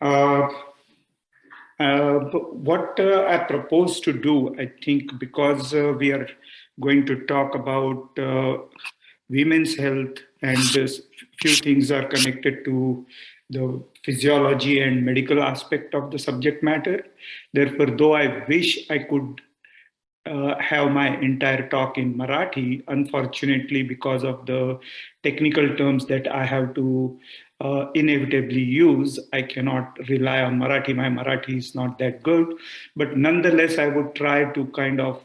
Uh, what I propose to do, I think, because we are going to talk about women's health, and few things are connected to the physiology and medical aspect of the subject matter. Therefore, though I wish I could have my entire talk in Marathi. Unfortunately, because of the technical terms that I have to inevitably use, I cannot rely on Marathi. My Marathi is not that good, but nonetheless, I would try to kind of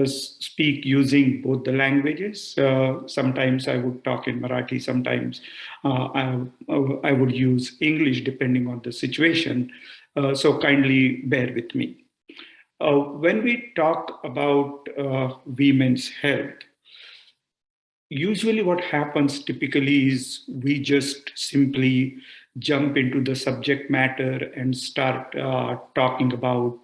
speak using both the languages. Sometimes I would talk in Marathi, sometimes I would use English depending on the situation. So kindly bear with me. When we talk about women's health, usually what happens typically is we just simply jump into the subject matter and start talking about,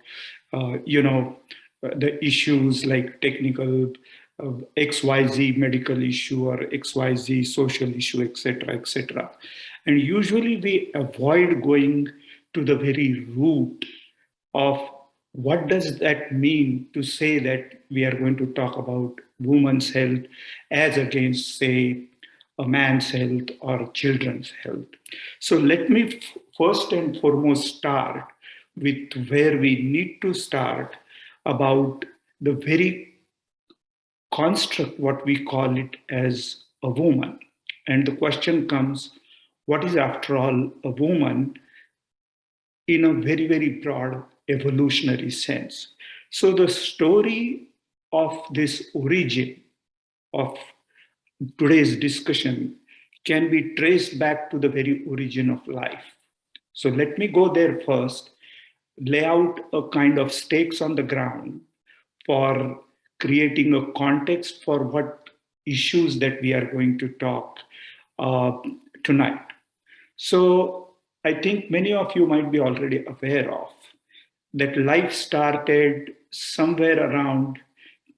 the issues like technical XYZ medical issue or XYZ social issue, etc., etc. And usually we avoid going to the very root of what does that mean to say that we are going to talk about women's health as against, say, a man's health or children's health. So let me first and foremost start with where we need to start about the very construct, what we call it as a woman. And the question comes, what is after all a woman in a very, very broad evolutionary sense? So the story of this origin of today's discussion can be traced back to the very origin of life. So let me go there first, lay out a kind of stakes on the ground for creating a context for what issues that we are going to talk uh, tonight. So I think many of you might be already aware of that life started somewhere around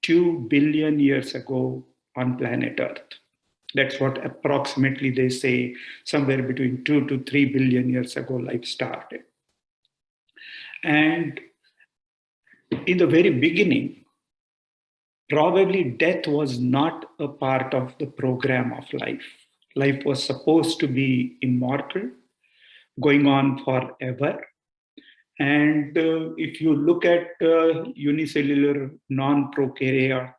2 billion years ago on planet Earth. That's what approximately they say, somewhere between 2 to 3 billion years ago, life started. And in the very beginning, probably death was not a part of the program of life. Life was supposed to be immortal, going on forever. And if you look at unicellular non-prokaryote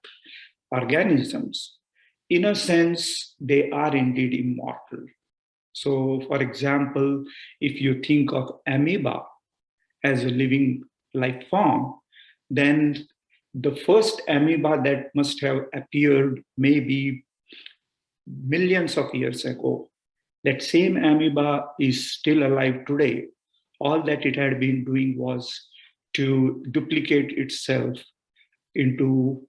organisms, in a sense, they are indeed immortal. So, for example, if you think of amoeba as a living life form, then the first amoeba that must have appeared maybe millions of years ago, that same amoeba is still alive today. All that it had been doing was to duplicate itself into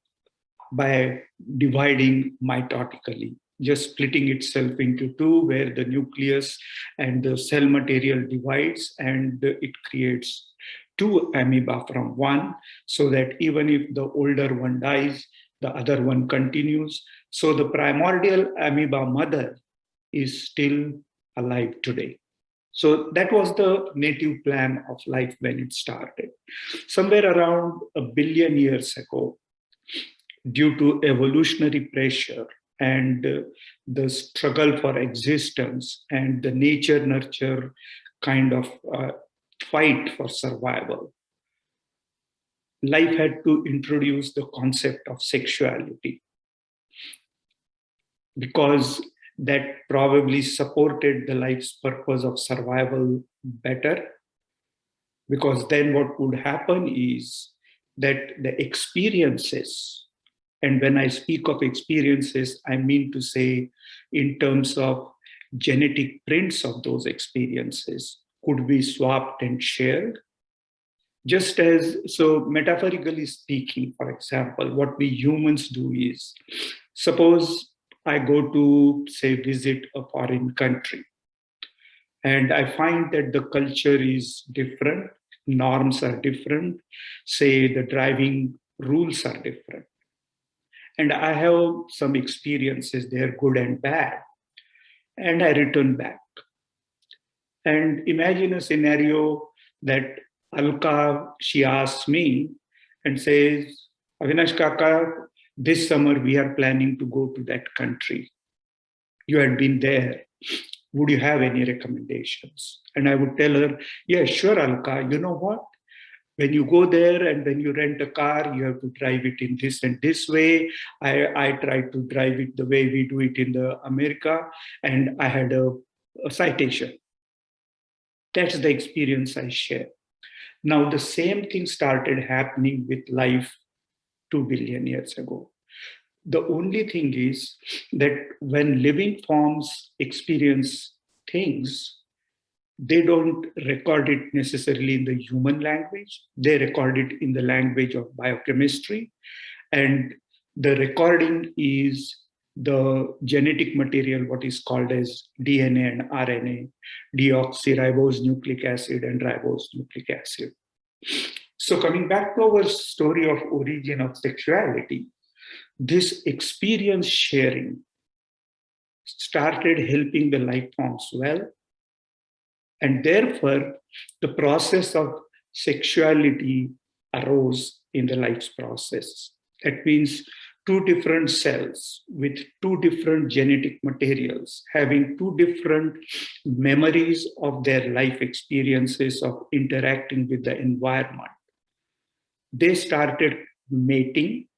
by dividing mitotically, just splitting itself into two, where the nucleus and the cell material divides, and it creates two amoeba from one, so that even if the older one dies, the other one continues. So the primordial amoeba mother is still alive today. So that was the native plan of life when it started. Somewhere around 1 billion years ago, due to evolutionary pressure and the struggle for existence and the nature-nurture kind of fight for survival, life had to introduce the concept of sexuality, because that probably supported the life's purpose of survival better. Because then what would happen is that the experiences, and when I speak of experiences, I mean to say in terms of genetic prints of those experiences, could be swapped and shared. Just as, so metaphorically speaking, for example, what we humans do is, suppose I go to, say, visit a foreign country, and I find that the culture is different, norms are different, say the driving rules are different. And I have some experiences, they're good and bad, and I return back. And imagine a scenario that Alka, she asks me and says, Avinash Kaka, this summer we are planning to go to that country. You had been there. Would you have any recommendations? And I would tell her, yeah, sure, Alka. You know what? When you go there and when you rent a car, you have to drive it in this and this way. I tried to drive it the way we do it in the America, and I had a citation. That's the experience I share. Now, the same thing started happening with life 2 billion years ago. The only thing is that when living forms experience things, they don't record it necessarily in the human language. They record it in the language of biochemistry. And the recording is the genetic material, what is called as DNA and RNA, deoxyribose nucleic acid and ribose nucleic acid. So coming back to our story of origin of sexuality, this experience sharing started helping the life forms well. And therefore, the process of sexuality arose in the life's process. That means two different cells with two different genetic materials having two different memories of their life experiences of interacting with the environment. They started mating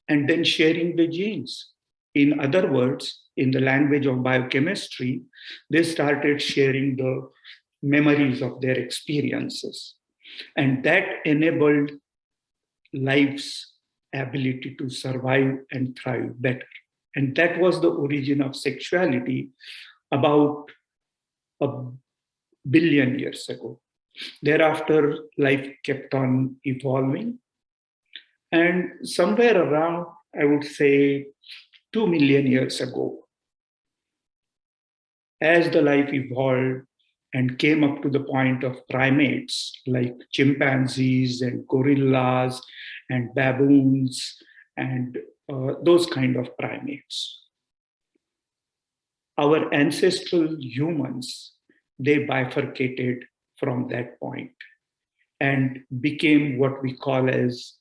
and then sharing the genes. In other words, in the language of biochemistry, they started sharing the memories of their experiences. And that enabled life's ability to survive and thrive better. And that was the origin of sexuality about a billion years ago. Thereafter, life kept on evolving. And somewhere around, I would say, 2 million years ago, as the life evolved and came up to the point of primates like chimpanzees and gorillas and baboons and those kind of primates, our ancestral humans, they bifurcated from that point and became what we call as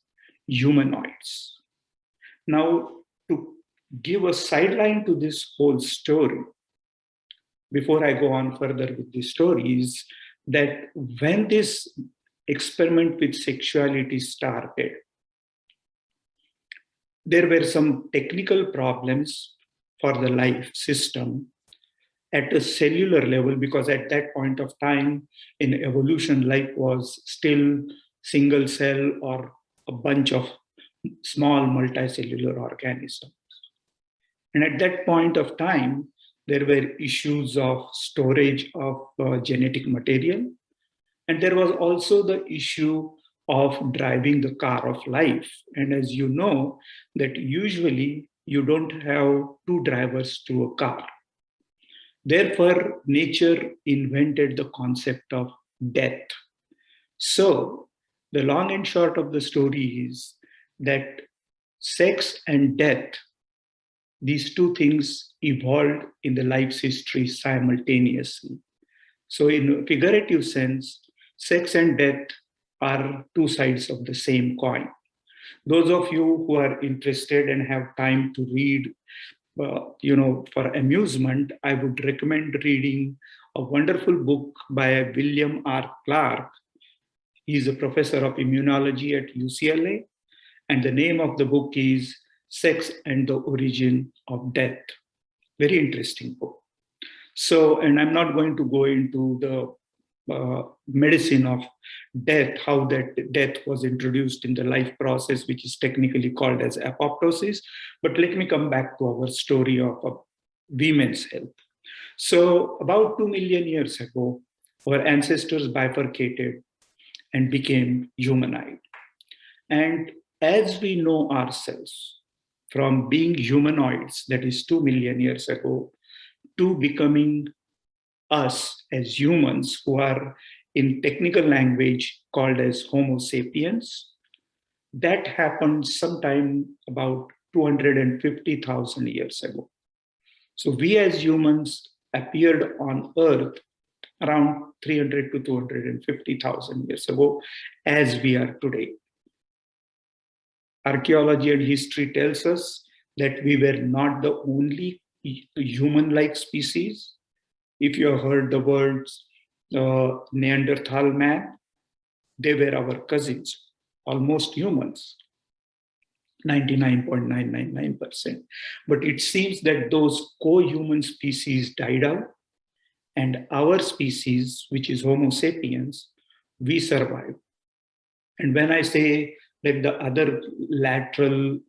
humanoids. Now, to give a sideline to this whole story, before I go on further with the stories, that when this experiment with sexuality started, there were some technical problems for the life system at a cellular level, because at that point of time in evolution, life was still single cell or a bunch of small multicellular organisms. And at that point of time, there were issues of storage of genetic material. And there was also the issue of driving the car of life. And as you know, that usually you don't have two drivers to a car. Therefore, nature invented the concept of death. So the long and short of the story is that sex and death, these two things evolved in the life's history simultaneously. So in a figurative sense, sex and death are two sides of the same coin. Those of you who are interested and have time to read, for amusement, I would recommend reading a wonderful book by William R. Clark. He's a professor of immunology at UCLA, and the name of the book is Sex and the Origin of Death. Very interesting book. So, and I'm not going to go into the medicine of death, how that death was introduced in the life process, which is technically called as apoptosis. But let me come back to our story of women's health. So about 2 million years ago, our ancestors bifurcated and became humanoid. And as we know ourselves, from being humanoids, that is 2 million years ago, to becoming us as humans, who are in technical language called as Homo sapiens, that happened sometime about 250,000 years ago. So we as humans appeared on Earth around 300 to 250,000 years ago, as we are today. Archaeology and history tells us that we were not the only human-like species. If you have heard the words Neanderthal man, they were our cousins, almost humans, 99.999%. But it seems that those co-human species died out, and our species, which is Homo sapiens, we survived. And when I say that the other lateral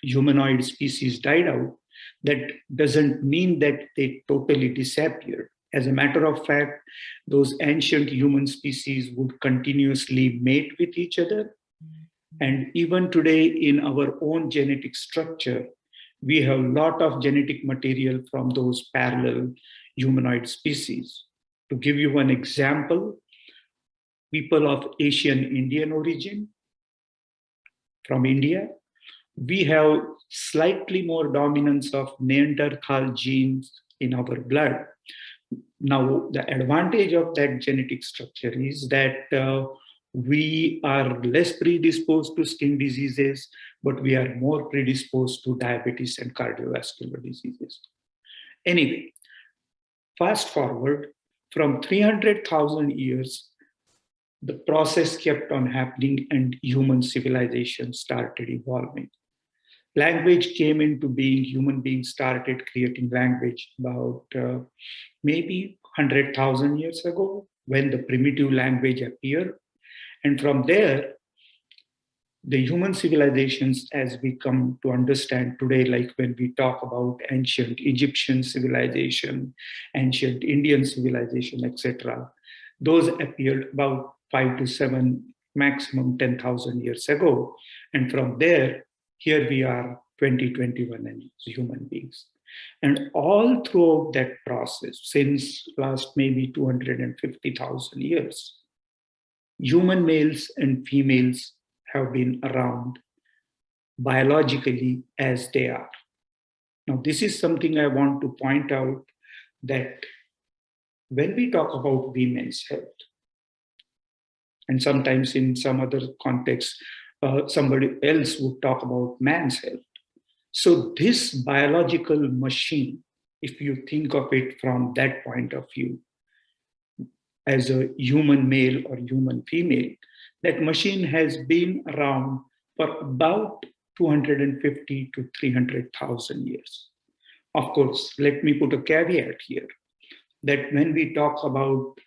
humanoid species died out, that doesn't mean that they totally disappeared. As a matter of fact, those ancient human species would continuously mate with each other. And even today, in our own genetic structure, we have a lot of genetic material from those parallel humanoid species. To give you one example, people of Asian Indian origin from India, we have slightly more dominance of Neanderthal genes in our blood. Now, the advantage of that genetic structure is that we are less predisposed to skin diseases, but we are more predisposed to diabetes and cardiovascular diseases. Anyway, fast forward from 300,000 years, the process kept on happening and human civilization started evolving. Language came into being, human beings started creating language about maybe 100,000 years ago when the primitive language appeared. And from there, the human civilizations, as we come to understand today, like when we talk about ancient Egyptian civilization, ancient Indian civilization, etc., those appeared about 5 to 7, maximum 10,000 years ago. And from there, here we are, 2021, and human beings. And all throughout that process, since last maybe 250,000 years, human males and females have been around biologically as they are. Now, this is something I want to point out, that when we talk about women's health, and sometimes in some other context, somebody else would talk about man's health. So this biological machine, if you think of it from that point of view, as a human male or human female, that machine has been around for about 250 to 300,000 years. Of course, let me put a caveat here, that when we talk about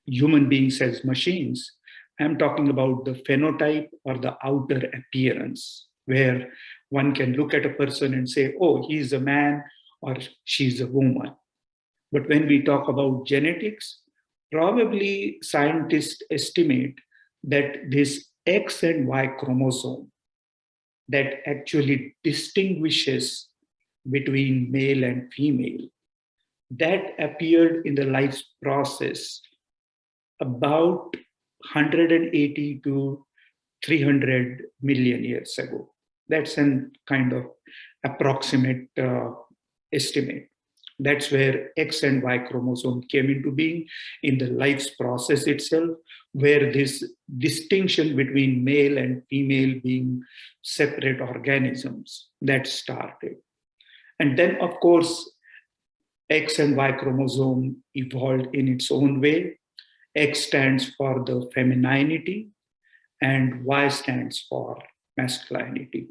human beings as machines, I'm talking about the phenotype or the outer appearance, where one can look at a person and say, oh, he's a man or she's a woman. But when we talk about genetics, probably scientists estimate that this X and Y chromosome that actually distinguishes between male and female, that appeared in the life process about 180 to 300 million years ago. That's a kind of approximate estimate. That's where X and Y chromosome came into being in the life's process itself, where this distinction between male and female being separate organisms, that started. And then, of course, X and Y chromosome evolved in its own way. X stands for the femininity and Y stands for masculinity.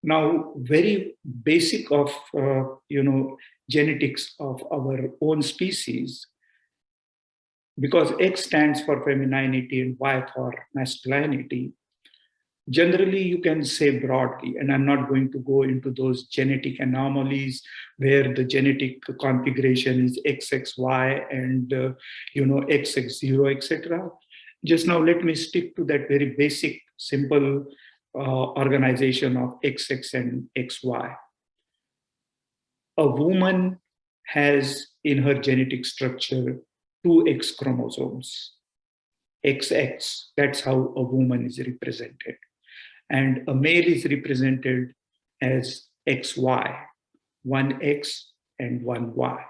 Now, very basic of genetics of our own species, because X stands for femininity and Y for masculinity. Generally, you can say broadly, and I'm not going to go into those genetic anomalies where the genetic configuration is XXY and XX0, etc. Just now, let me stick to that very basic, simple organization of XX and XY. A woman has in her genetic structure 2 X chromosomes, XX. That's how a woman is represented. And a male is represented as XY, 1 X and 1 Y.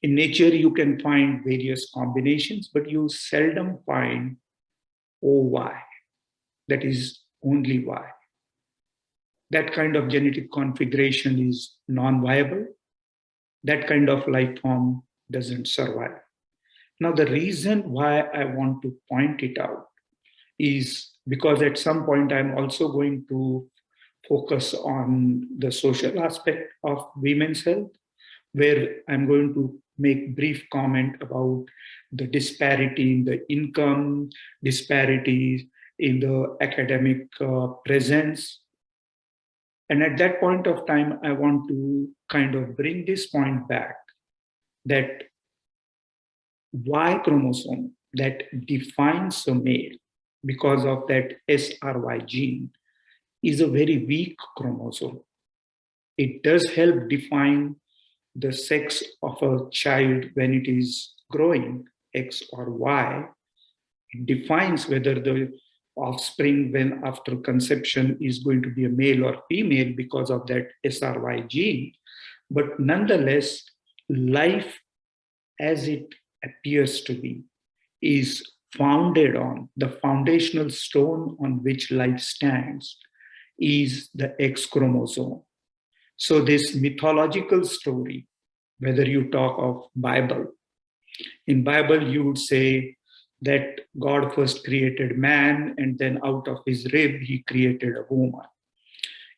In nature, you can find various combinations, but you seldom find OY. That is only Y. That kind of genetic configuration is non-viable. That kind of life form doesn't survive. Now, the reason why I want to point it out is because at some point I'm also going to focus on the social aspect of women's health, where I'm going to make brief comment about the disparity in the income, disparities in the academic presence. And at that point of time, I want to kind of bring this point back that Y chromosome that defines a male because of that SRY gene is a very weak chromosome. It does help define the sex of a child when it is growing, X or Y. It defines whether the offspring, when after conception, is going to be a male or female because of that SRY gene. But nonetheless, life as it appears to be is founded on the foundational stone on which life stands is the X chromosome. So this mythological story, whether you talk of Bible, in Bible you would say that God first created man and then out of his rib he created a woman.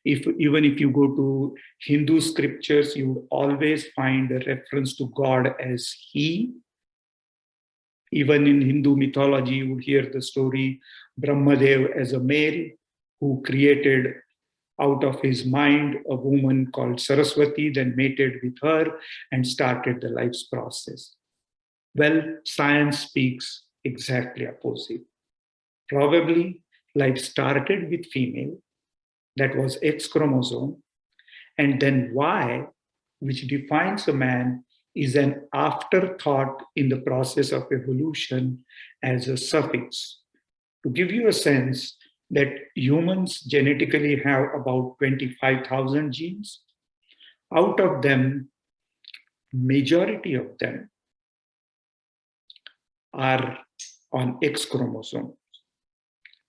Even if you go to Hindu scriptures, you would always find a reference to God as he. Even in Hindu mythology, you would hear the story Brahmadev as a male who created out of his mind a woman called Saraswati, then mated with her and started the life's process. Well, science speaks exactly opposite. Probably life started with female, that was X chromosome, and then Y, which defines a man, is an afterthought in the process of evolution as a suffix. To give you a sense that humans genetically have about 25,000 genes, out of them, majority of them are on X chromosome.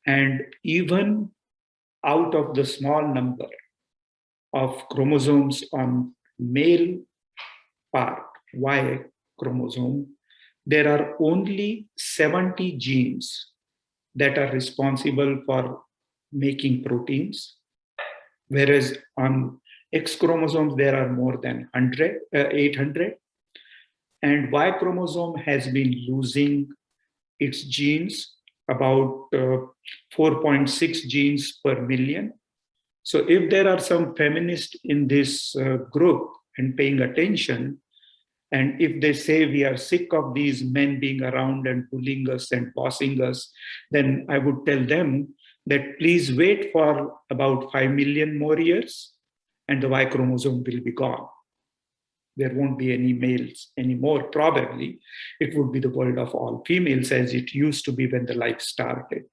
And even out of the small number of chromosomes on male part, Y chromosome, there are only 70 genes that are responsible for making proteins, whereas on X chromosomes, there are more than 800. And Y chromosome has been losing its genes, about 4.6 genes per million. So if there are some feminists in this group and paying attention, and if they say we are sick of these men being around and bullying us and bossing us, then I would tell them that please wait for about 5 million more years and the Y chromosome will be gone. There won't be any males anymore, probably. It would be the world of all females as it used to be when the life started.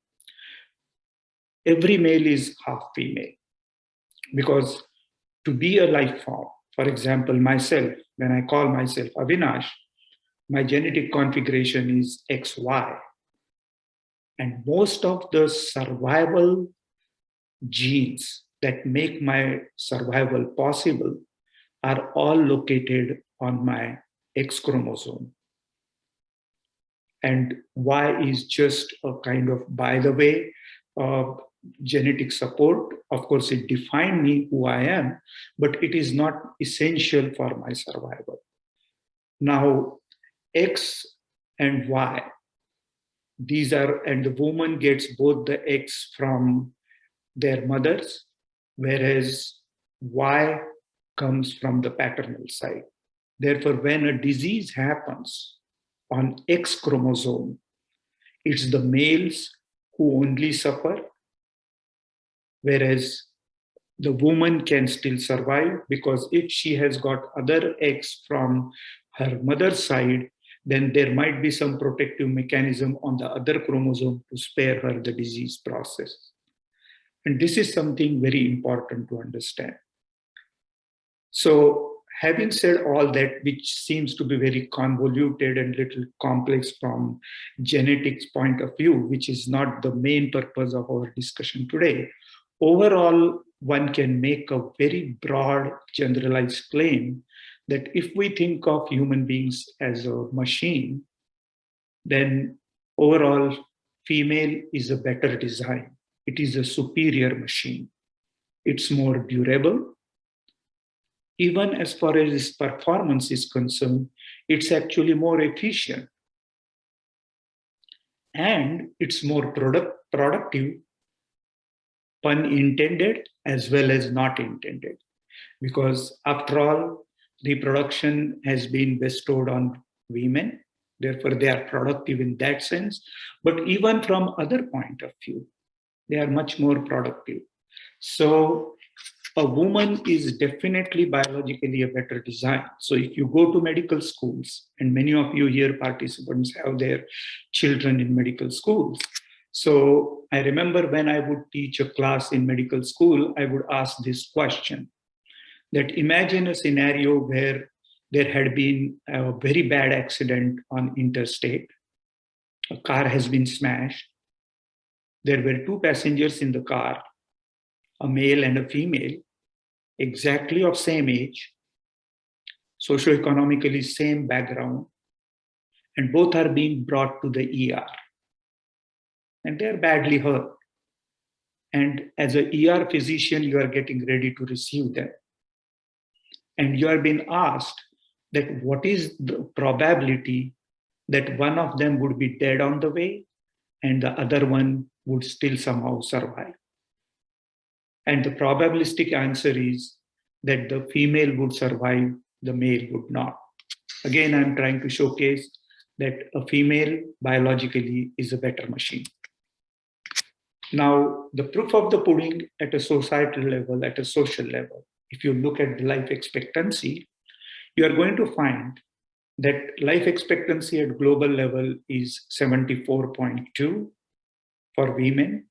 Every male is half female because to be a life form, for example, myself, when I call myself Avinash, my genetic configuration is XY. And most of the survival genes that make my survival possible are all located on my X chromosome. And Y is just a kind of, by the way, genetic support. Of course, it defined me who I am, but it is not essential for my survival. Now, X and Y, these are, and the woman gets both the X from their mothers, whereas Y comes from the paternal side. Therefore, when a disease happens on X chromosome, it's the males who only suffer, whereas the woman can still survive because if she has got other X from her mother's side, then there might be some protective mechanism on the other chromosome to spare her the disease process. And this is something very important to understand. So Having said all that, which seems to be very convoluted and little complex from genetics point of view, which is not the main purpose of our discussion today, overall, one can make a very broad generalized claim that if we think of human beings as a machine, then overall female is a better design. It is a superior machine. It's more durable. Even as far as its performance is concerned, it's actually more efficient and it's more productive, pun intended as well as not intended. Because after all, reproduction has been bestowed on women, therefore they are productive in that sense. But even from other point of view, they are much more productive. So a woman is definitely biologically a better design. So if you go to medical schools, and many of you here participants have their children in medical schools. So I remember when I would teach a class in medical school, I would ask this question, that imagine a scenario where there had been a very bad accident on interstate. A car has been smashed. There were two passengers in the car, a male and a female, exactly of same age, socioeconomically same background, and both are being brought to the ER. And they're badly hurt. And as an ER physician, you are getting ready to receive them. And you are being asked that what is the probability that one of them would be dead on the way and the other one would still somehow survive. And the probabilistic answer is that the female would survive, the male would not. Again, I'm trying to showcase that a female biologically is a better machine. Now, the proof of the pudding at a societal level, at a social level, if you look at the life expectancy, you are going to find that life expectancy at global level is 74.2 for women.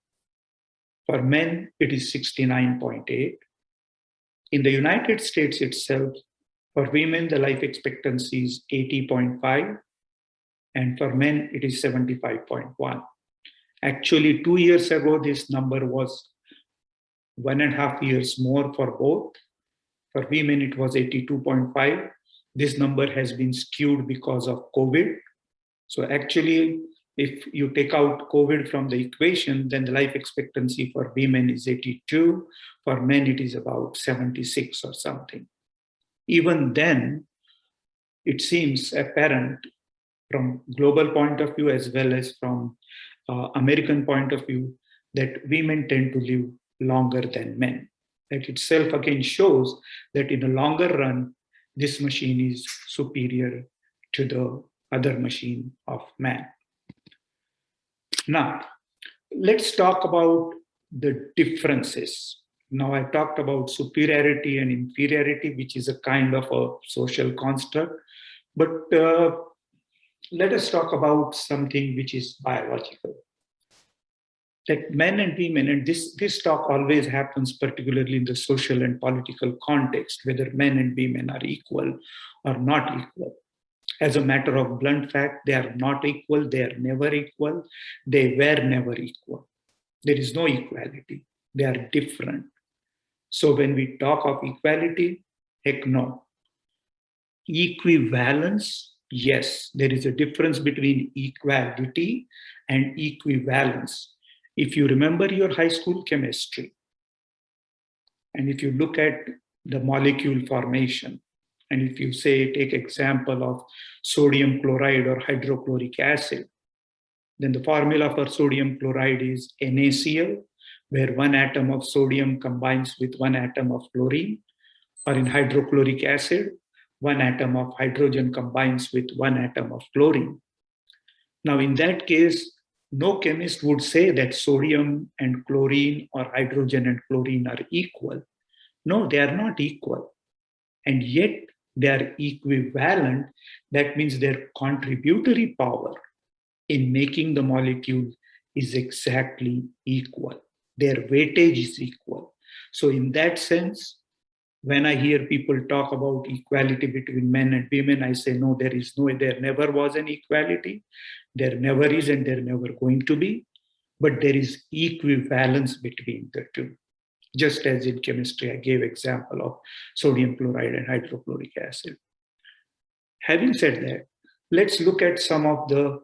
For men, it is 69.8. In the United States itself, for women, the life expectancy is 80.5, and for men, it is 75.1. Actually, 2 years ago, this number was 1.5 years more for both. For women, it was 82.5. This number has been skewed because of COVID. So actually, if you take out COVID from the equation, then the life expectancy for women is 82. For men, it is about 76 or something. Even then, it seems apparent from global point of view as well as from American point of view that women tend to live longer than men. That itself again shows that in the longer run, this machine is superior to the other machine of man. Now, let's talk about the differences. Now, I talked about superiority and inferiority, which is a kind of a social construct. But let us talk about something which is biological. That men and women, and this talk always happens particularly in the social and political context, whether men and women are equal or not equal. As a matter of blunt fact, they are not equal, they are never equal, they were never equal. There is no equality, they are different. So when we talk of equality, heck no. Equivalence, yes, there is a difference between equality and equivalence. If you remember your high school chemistry, and if you look at the molecule formation, and if you say, take example of sodium chloride or hydrochloric acid, then the formula for sodium chloride is NaCl, where one atom of sodium combines with one atom of chlorine, or in hydrochloric acid, one atom of hydrogen combines with one atom of chlorine. Now, in that case, no chemist would say that sodium and chlorine or hydrogen and chlorine are equal. No, they are not equal. And yet, they are equivalent. That means their contributory power in making the molecule is exactly equal. Their weightage is equal. So in that sense, When I hear people talk about equality between men and women, I say, no, there never was an equality. There never is, and there never going to be. But there is equivalence between the two. Just as in chemistry, I gave example of sodium chloride and hydrochloric acid. Having said that, let's look at some of the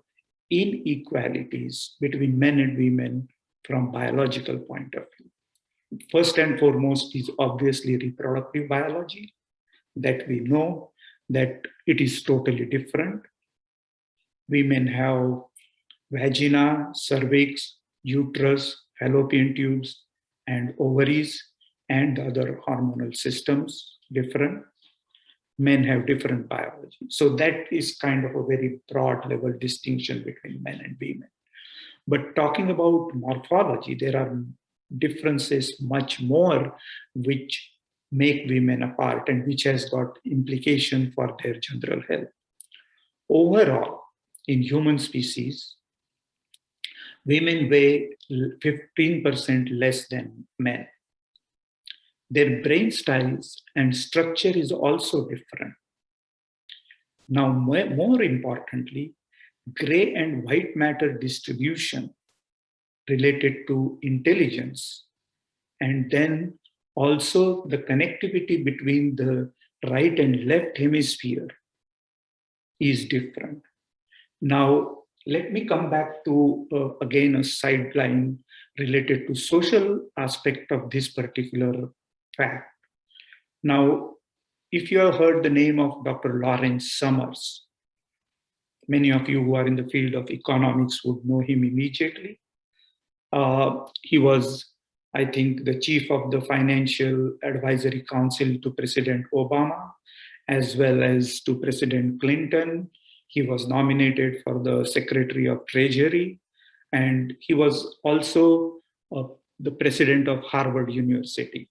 inequalities between men and women from biological point of view. First and foremost is obviously reproductive biology, that we know that it is totally different. Women have vagina, cervix, uterus, fallopian tubes, and ovaries, and other hormonal systems different. Men have different biology. So that is kind of a very broad level distinction between men and women. But talking about morphology, there are differences much more which make women apart and which has got implication for their general health. Overall, in human species, women weigh 15% less than men. Their brain styles and structure is also different. Now, more importantly, gray and white matter distribution related to intelligence, and then also the connectivity between the right and left hemisphere is different. Now, let me come back to, again, a sideline related to social aspect of this particular fact. Now, if you have heard the name of Dr. Lawrence Summers, many of you who are in the field of economics would know him immediately. He was, I think, the chief of the Financial Advisory Council to President Obama, as well as to President Clinton. He was nominated for the Secretary of Treasury, and he was also the president of Harvard University.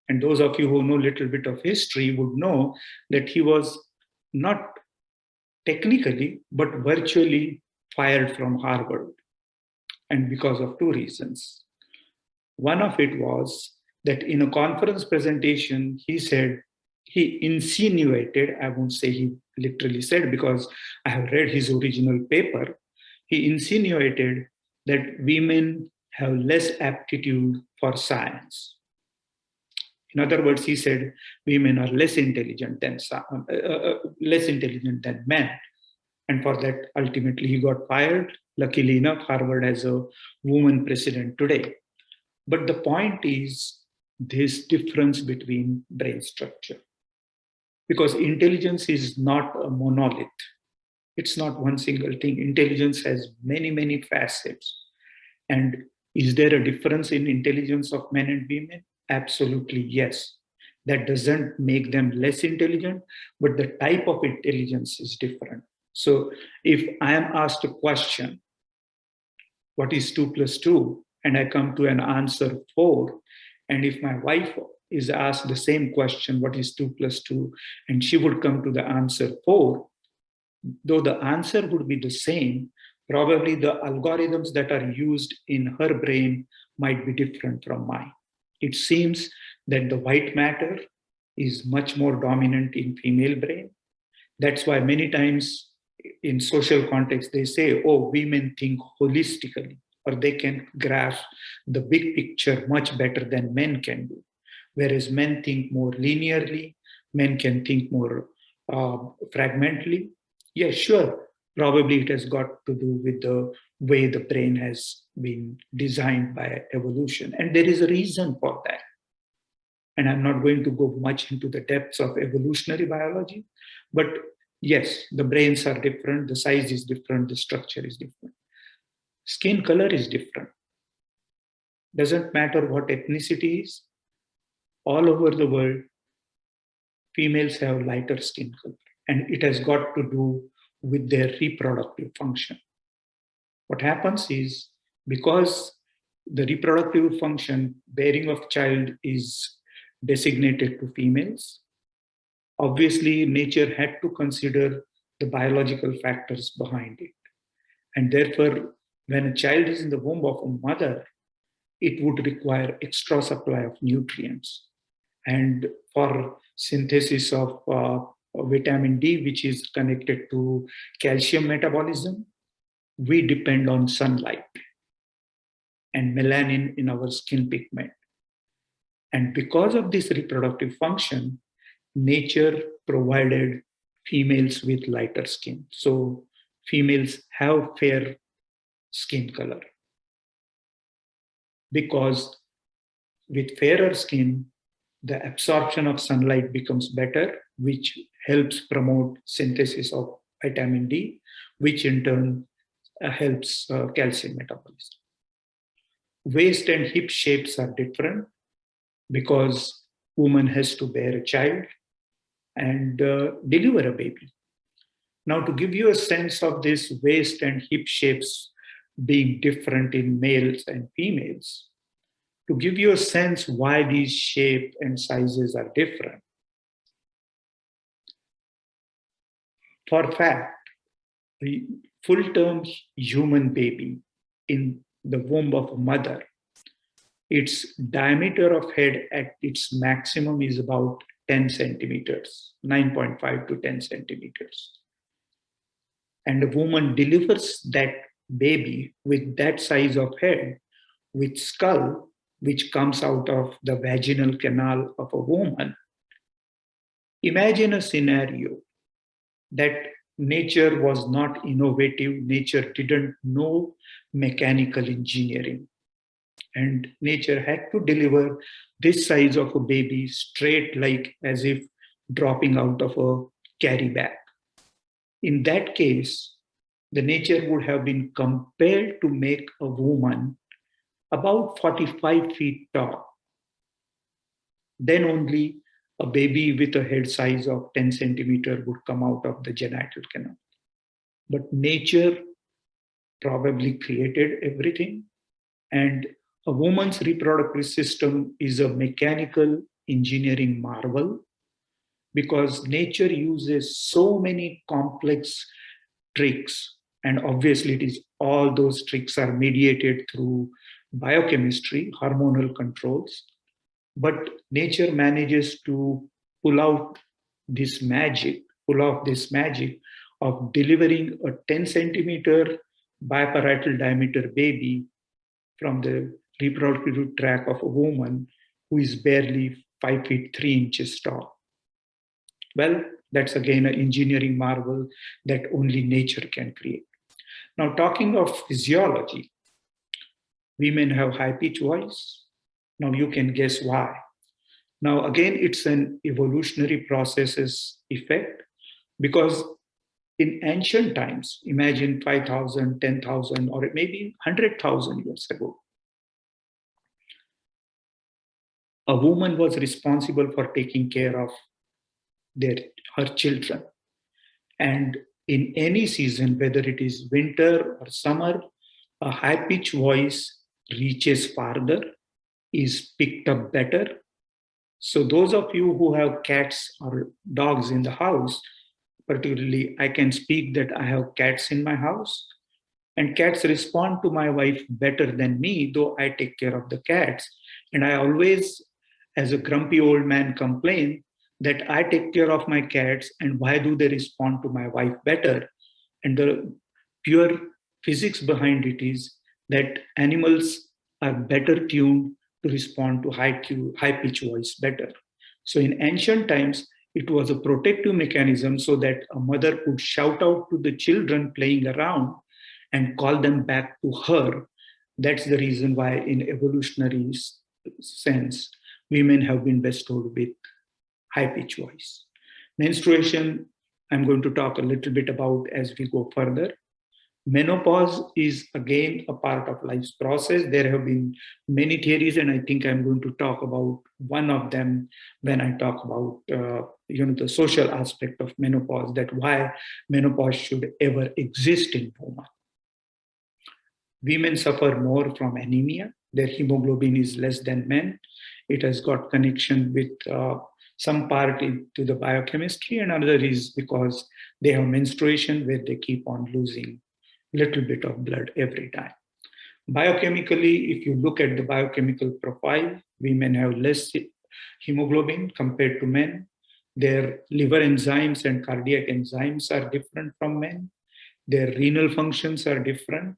And those of you who know a little bit of history would know that he was not technically, but virtually fired from Harvard. And because of two reasons. One of it was that in a conference presentation, he insinuated, I won't say he literally said because I have read his original paper, he insinuated that women have less aptitude for science. In other words, he said women are less intelligent than men. And for that, ultimately, he got fired. Luckily enough, Harvard has a woman president today. But the point is this difference between brain structure. Because intelligence is not a monolith. It's not one single thing. Intelligence has many, many facets. And is there a difference in intelligence of men and women? Absolutely, yes. That doesn't make them less intelligent, but the type of intelligence is different. So if I am asked a question, what is 2 plus 2? And I come to an answer 4. And if my wife is asked the same question, what is 2 plus 2? And she would come to the answer 4. Though the answer would be the same, probably the algorithms that are used in her brain might be different from mine. It seems that the white matter is much more dominant in female brain. That's why many times in social context, they say, oh, women think holistically, or they can grasp the big picture much better than men can do. Whereas men think more linearly, men can think more fragmentally. Yeah, sure. Probably it has got to do with the way the brain has been designed by evolution. And there is a reason for that. And I'm not going to go much into the depths of evolutionary biology, but yes, the brains are different, the size is different, the structure is different. Skin color is different. Doesn't matter what ethnicity is. All over the world, females have lighter skin color, and it has got to do with their reproductive function. What happens is, because the reproductive function, bearing of child, is designated to females, obviously nature had to consider the biological factors behind it. And therefore, when a child is in the womb of a mother, it would require extra supply of nutrients. And for synthesis of vitamin D, which is connected to calcium metabolism, we depend on sunlight and melanin in our skin pigment. And because of this reproductive function, nature provided females with lighter skin. So females have fair skin color because with fairer skin, the absorption of sunlight becomes better, which helps promote synthesis of vitamin D, which in turn helps calcium metabolism. Waist and hip shapes are different because woman has to bear a child and deliver a baby. Now, to give you a sense of this waist and hip shapes being different in males and females, to give you a sense why these shape and sizes are different. For fact, the full-term human baby in the womb of a mother, its diameter of head at its maximum is about 10 centimeters, 9.5 to 10 centimeters. And the woman delivers that baby with that size of head, with skull, which comes out of the vaginal canal of a woman. Imagine a scenario that nature was not innovative, nature didn't know mechanical engineering, and nature had to deliver this size of a baby straight, like as if dropping out of a carry bag. In that case, the nature would have been compelled to make a woman about 45 feet tall. Then only a baby with a head size of 10 centimeter would come out of the genital canal. But nature probably created everything. And a woman's reproductive system is a mechanical engineering marvel because nature uses so many complex tricks. And obviously, it is all those tricks are mediated through biochemistry, hormonal controls. But nature manages to pull out this magic, pull off this magic of delivering a 10 centimeter biparietal diameter baby from the reproductive tract of a woman who is barely 5 feet 3 inches tall. Well, that's again an engineering marvel that only nature can create. Now, talking of physiology, women have high pitch voice. Now, you can guess why. Now, again, it's an evolutionary processes effect because in ancient times, imagine 5,000, 10,000, or maybe 100,000 years ago, a woman was responsible for taking care of her children. And in any season, whether it is winter or summer, a high-pitched voice reaches farther, is picked up better. So those of you who have cats or dogs in the house, particularly I can speak that I have cats in my house, and cats respond to my wife better than me, though I take care of the cats. And I always, as a grumpy old man, complain that I take care of my cats and why do they respond to my wife better? And the pure physics behind it is that animals are better tuned to respond to high pitch voice better. So in ancient times, it was a protective mechanism so that a mother could shout out to the children playing around and call them back to her. That's the reason why in evolutionary sense, women have been bestowed with high pitch voice. Menstruation, I'm going to talk a little bit about as we go further. Menopause is again a part of life's process. There have been many theories, and I think I'm going to talk about one of them when I talk about the social aspect of menopause, that why menopause should ever exist in women. Women suffer more from anemia. Their hemoglobin is less than men. It has got connection with some part into the biochemistry, and another is because they have menstruation where they keep on losing little bit of blood every time. Biochemically, if you look at the biochemical profile, women have less hemoglobin compared to men. Their liver enzymes and cardiac enzymes are different from men. Their renal functions are different.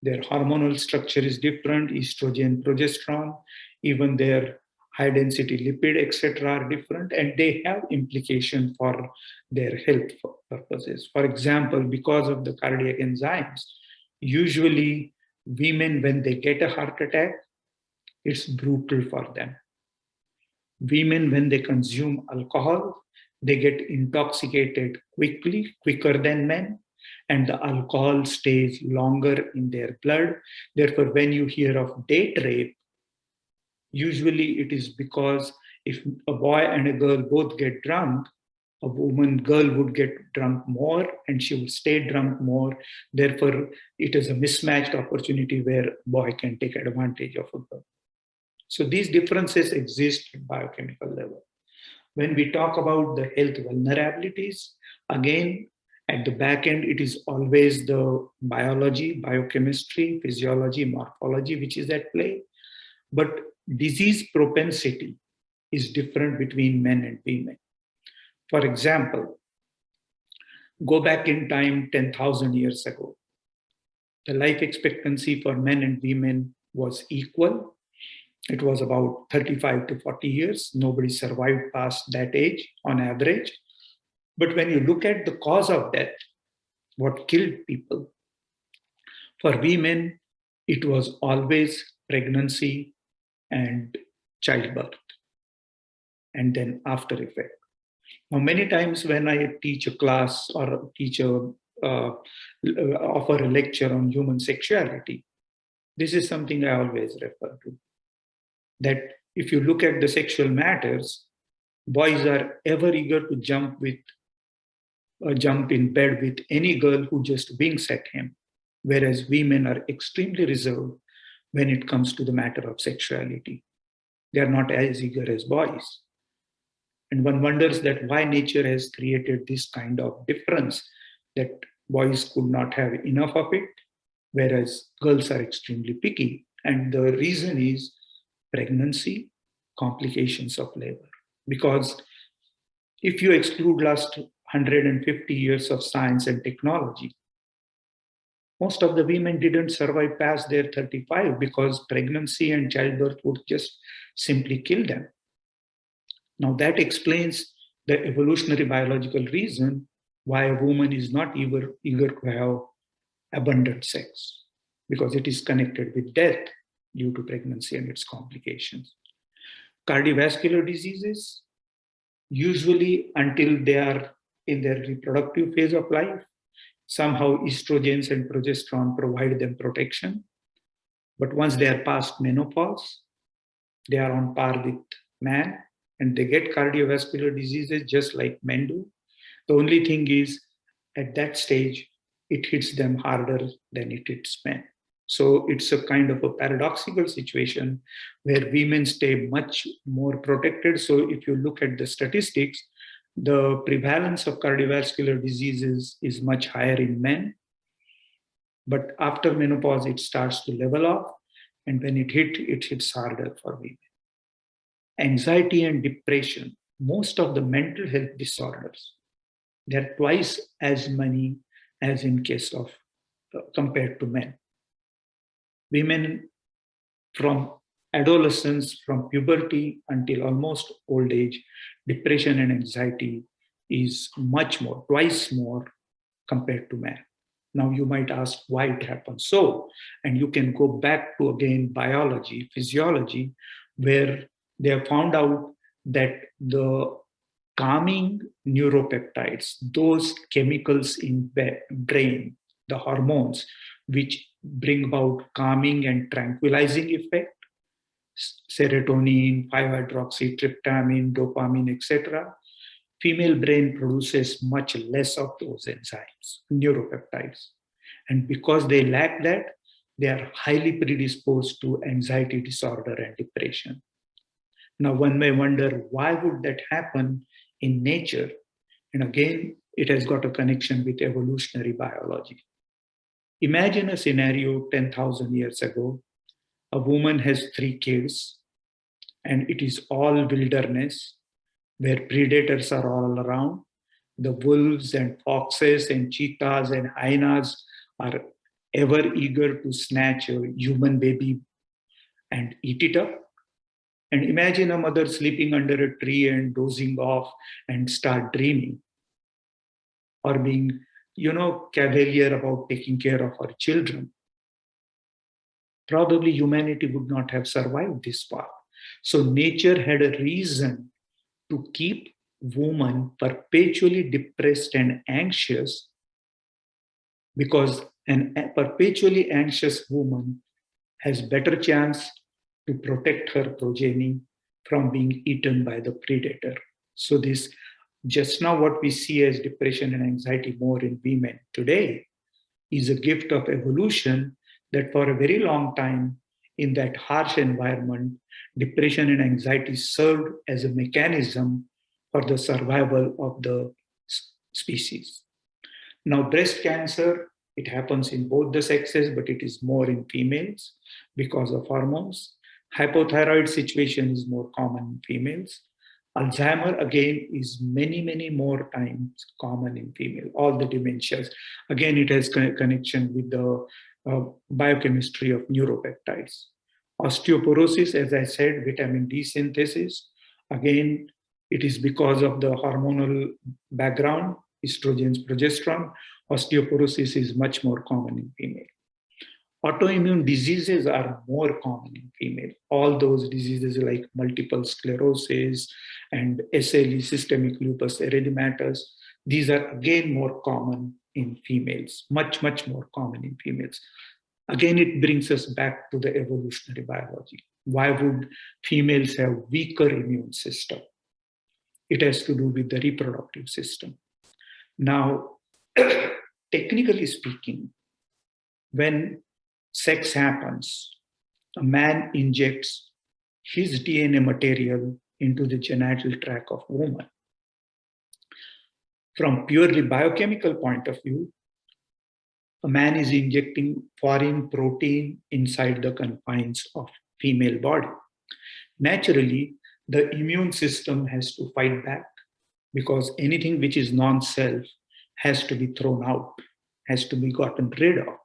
Their hormonal structure is different, estrogen, progesterone, even their high density lipid, etc., are different, and they have implication for their health purposes. For example, because of the cardiac enzymes, usually women, when they get a heart attack, it's brutal for them. Women, when they consume alcohol, they get intoxicated quickly, quicker than men, and the alcohol stays longer in their blood. Therefore, when you hear of date rape, usually it is because if a boy and a girl both get drunk, girl would get drunk more and she would stay drunk more. Therefore, it is a mismatched opportunity where a boy can take advantage of a girl. So these differences exist at biochemical level. When we talk about the health vulnerabilities, again, at the back end, it is always the biology, biochemistry, physiology, morphology, which is at play. But disease propensity is different between men and women. For example, go back in time 10,000 years ago. The life expectancy for men and women was equal. It was about 35 to 40 years. Nobody survived past that age on average. But when you look at the cause of death, what killed people, for women, it was always pregnancy and childbirth, and then after effect. Now, many times when I teach a class or offer a lecture on human sexuality, this is something I always refer to. That if you look at the sexual matters, boys are ever eager to jump in bed with any girl who just winks at him, whereas women are extremely reserved when it comes to the matter of sexuality. They are not as eager as boys. And one wonders that why nature has created this kind of difference, that boys could not have enough of it, whereas girls are extremely picky. And the reason is pregnancy, complications of labor. Because if you exclude last 150 years of science and technology, most of the women didn't survive past their 35 because pregnancy and childbirth would just simply kill them. Now that explains the evolutionary biological reason why a woman is not eager to have abundant sex, because it is connected with death due to pregnancy and its complications. Cardiovascular diseases, usually until they are in their reproductive phase of life, somehow estrogens and progesterone provide them protection. But once they are past menopause, they are on par with man and they get cardiovascular diseases just like men do. The only thing is, at that stage, it hits them harder than it hits men. So it's a kind of a paradoxical situation where women stay much more protected. So if you look at the statistics, the prevalence of cardiovascular diseases is much higher in men. But after menopause, it starts to level off. And when it hits harder for women. Anxiety and depression, most of the mental health disorders, they're twice as many as in case of compared to men. Women from adolescence, from puberty until almost old age, depression and anxiety is much more, twice more compared to men. Now you might ask why it happens so, and you can go back to again biology, physiology, where they have found out that the calming neuropeptides, those chemicals in brain, the hormones, which bring about calming and tranquilizing effect, serotonin, 5-hydroxytryptamine, dopamine, etc., female brain produces much less of those enzymes, neuropeptides. And because they lack that, they are highly predisposed to anxiety disorder and depression. Now, one may wonder, why would that happen in nature? And again, it has got a connection with evolutionary biology. Imagine a scenario 10,000 years ago. A woman has 3 kids. and it is all wilderness where predators are all around. The wolves and foxes and cheetahs and hyenas are ever eager to snatch a human baby and eat it up. And imagine a mother sleeping under a tree and dozing off and start dreaming, or being, cavalier about taking care of her children. Probably humanity would not have survived this far. So nature had a reason to keep woman perpetually depressed and anxious, because a perpetually anxious woman has better chance to protect her progeny from being eaten by the predator. So this, just now what we see as depression and anxiety more in women today, is a gift of evolution, that for a very long time in that harsh environment, depression and anxiety served as a mechanism for the survival of the species. Now, breast cancer, it happens in both the sexes, but it is more in females because of hormones. Hypothyroid situation is more common in females. Alzheimer, again, is many, many more times common in female. All the dementias, again, it has connection with the biochemistry of neuropeptides. Osteoporosis, as I said, vitamin D synthesis, again, it is because of the hormonal background, estrogens, progesterone. Osteoporosis is much more common in female. Autoimmune diseases are more common in female. All those diseases like multiple sclerosis and SLE, systemic lupus erythematosus, these are again more common in females, much, much more common in females. Again, it brings us back to the evolutionary biology. Why would females have weaker immune system? It has to do with the reproductive system. Now, technically speaking, when sex happens, a man injects his DNA material into the genital tract of woman. From purely biochemical point of view, a man is injecting foreign protein inside the confines of female body. Naturally, the immune system has to fight back, because anything which is non-self has to be thrown out, has to be gotten rid of.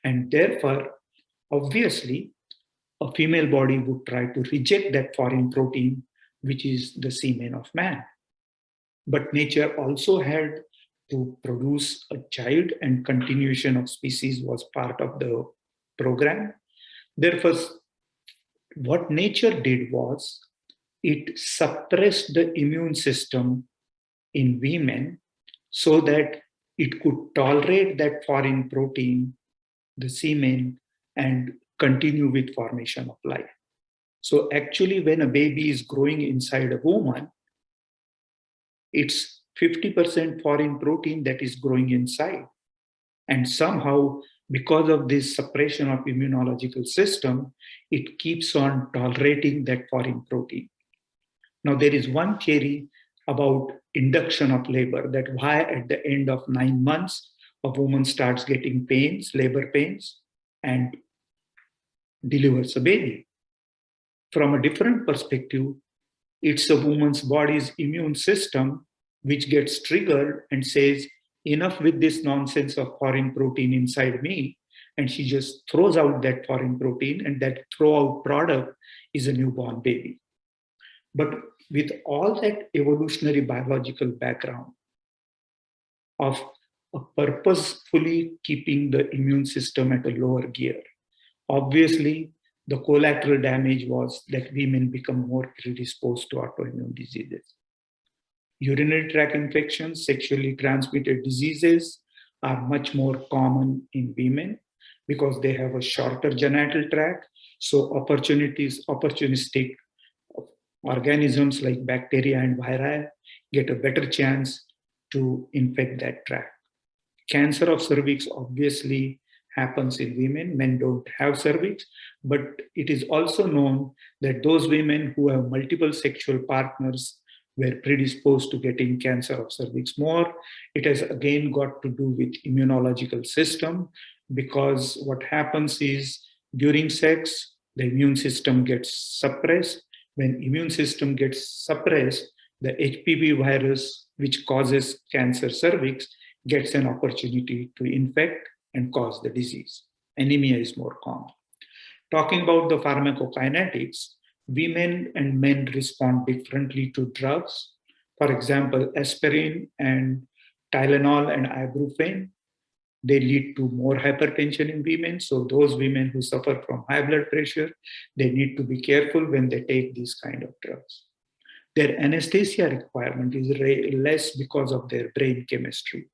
And therefore, obviously, a female body would try to reject that foreign protein, which is the semen of man. But nature also had to produce a child, and continuation of species was part of the program. Therefore, what nature did was it suppressed the immune system in women so that it could tolerate that foreign protein, the semen, and continue with formation of life. So actually, when a baby is growing inside a woman, it's 50% foreign protein that is growing inside. And somehow, because of this suppression of immunological system, it keeps on tolerating that foreign protein. Now, there is one theory about induction of labor, that why at the end of 9 months, a woman starts getting pains, labor pains, and delivers a baby. From a different perspective, it's a woman's body's immune system which gets triggered and says, enough with this nonsense of foreign protein inside me. And she just throws out that foreign protein, and that throw out product is a newborn baby. But with all that evolutionary biological background of purposefully keeping the immune system at a lower gear, obviously the collateral damage was that women become more predisposed to autoimmune diseases. Urinary tract infections, sexually transmitted diseases are much more common in women because they have a shorter genital tract. So opportunistic organisms like bacteria and viri get a better chance to infect that tract. Cancer of cervix obviously happens in women. Men don't have cervix, but it is also known that those women who have multiple sexual partners were predisposed to getting cancer of cervix more. It has again got to do with immunological system, because what happens is during sex, the immune system gets suppressed. When immune system gets suppressed, the HPV virus, which causes cancer cervix, gets an opportunity to infect and cause the disease. Anemia is more common. Talking about the pharmacokinetics, women and men respond differently to drugs. For example, aspirin and Tylenol and ibuprofen, they lead to more hypertension in women. So those women who suffer from high blood pressure, they need to be careful when they take these kind of drugs. Their anesthesia requirement is less because of their brain chemistry.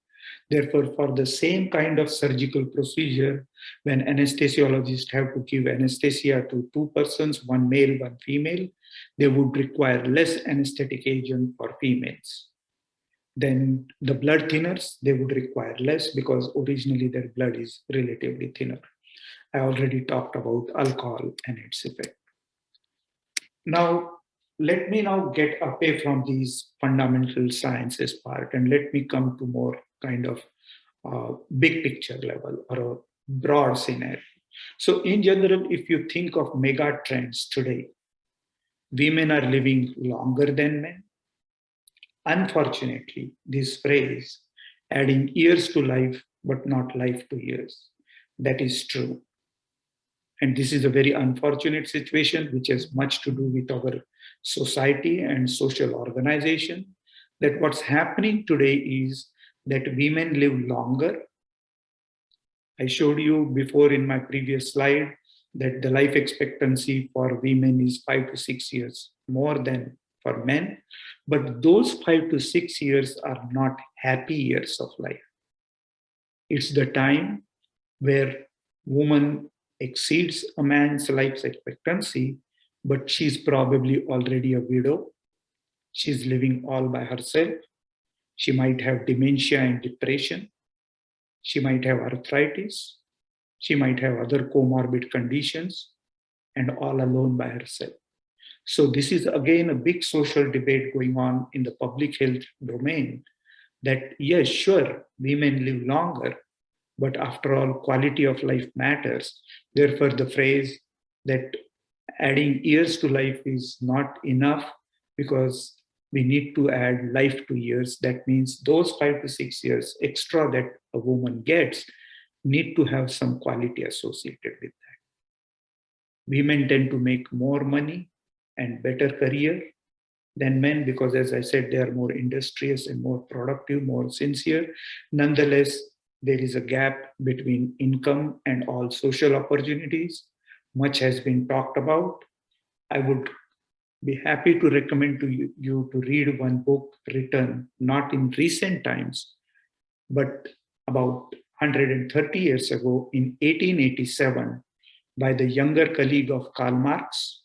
Therefore, for the same kind of surgical procedure, when anesthesiologists have to give anesthesia to two persons, one male, one female, they would require less anesthetic agent for females. Then the blood thinners, they would require less because originally their blood is relatively thinner. I already talked about alcohol and its effect. Now, let me now get away from these fundamental sciences part and let me come to more kind of big picture level or a broad scenario. So in general, if you think of mega trends today, women are living longer than men. Unfortunately, this phrase, adding years to life, but not life to years, that is true. And this is a very unfortunate situation, which has much to do with our society and social organization. That what's happening today is that women live longer. I showed you before in my previous slide that the life expectancy for women is 5 to 6 years more than for men. But those 5 to 6 years are not happy years of life. It's the time where woman exceeds a man's life expectancy, but she's probably already a widow. She's living all by herself. She might have dementia and depression. She might have arthritis. She might have other comorbid conditions and all alone by herself. So this is again a big social debate going on in the public health domain that yes, sure, women live longer, but after all, quality of life matters. Therefore, the phrase that adding years to life is not enough because we need to add life to years. That means those 5 to 6 years extra that a woman gets need to have some quality associated with that. Women tend to make more money and better career than men because, as I said, they are more industrious and more productive, more sincere. Nonetheless, there is a gap between income and all social opportunities. Much has been talked about. I would be happy to recommend to you to read one book written not in recent times, but about 130 years ago in 1887 by the younger colleague of Karl Marx.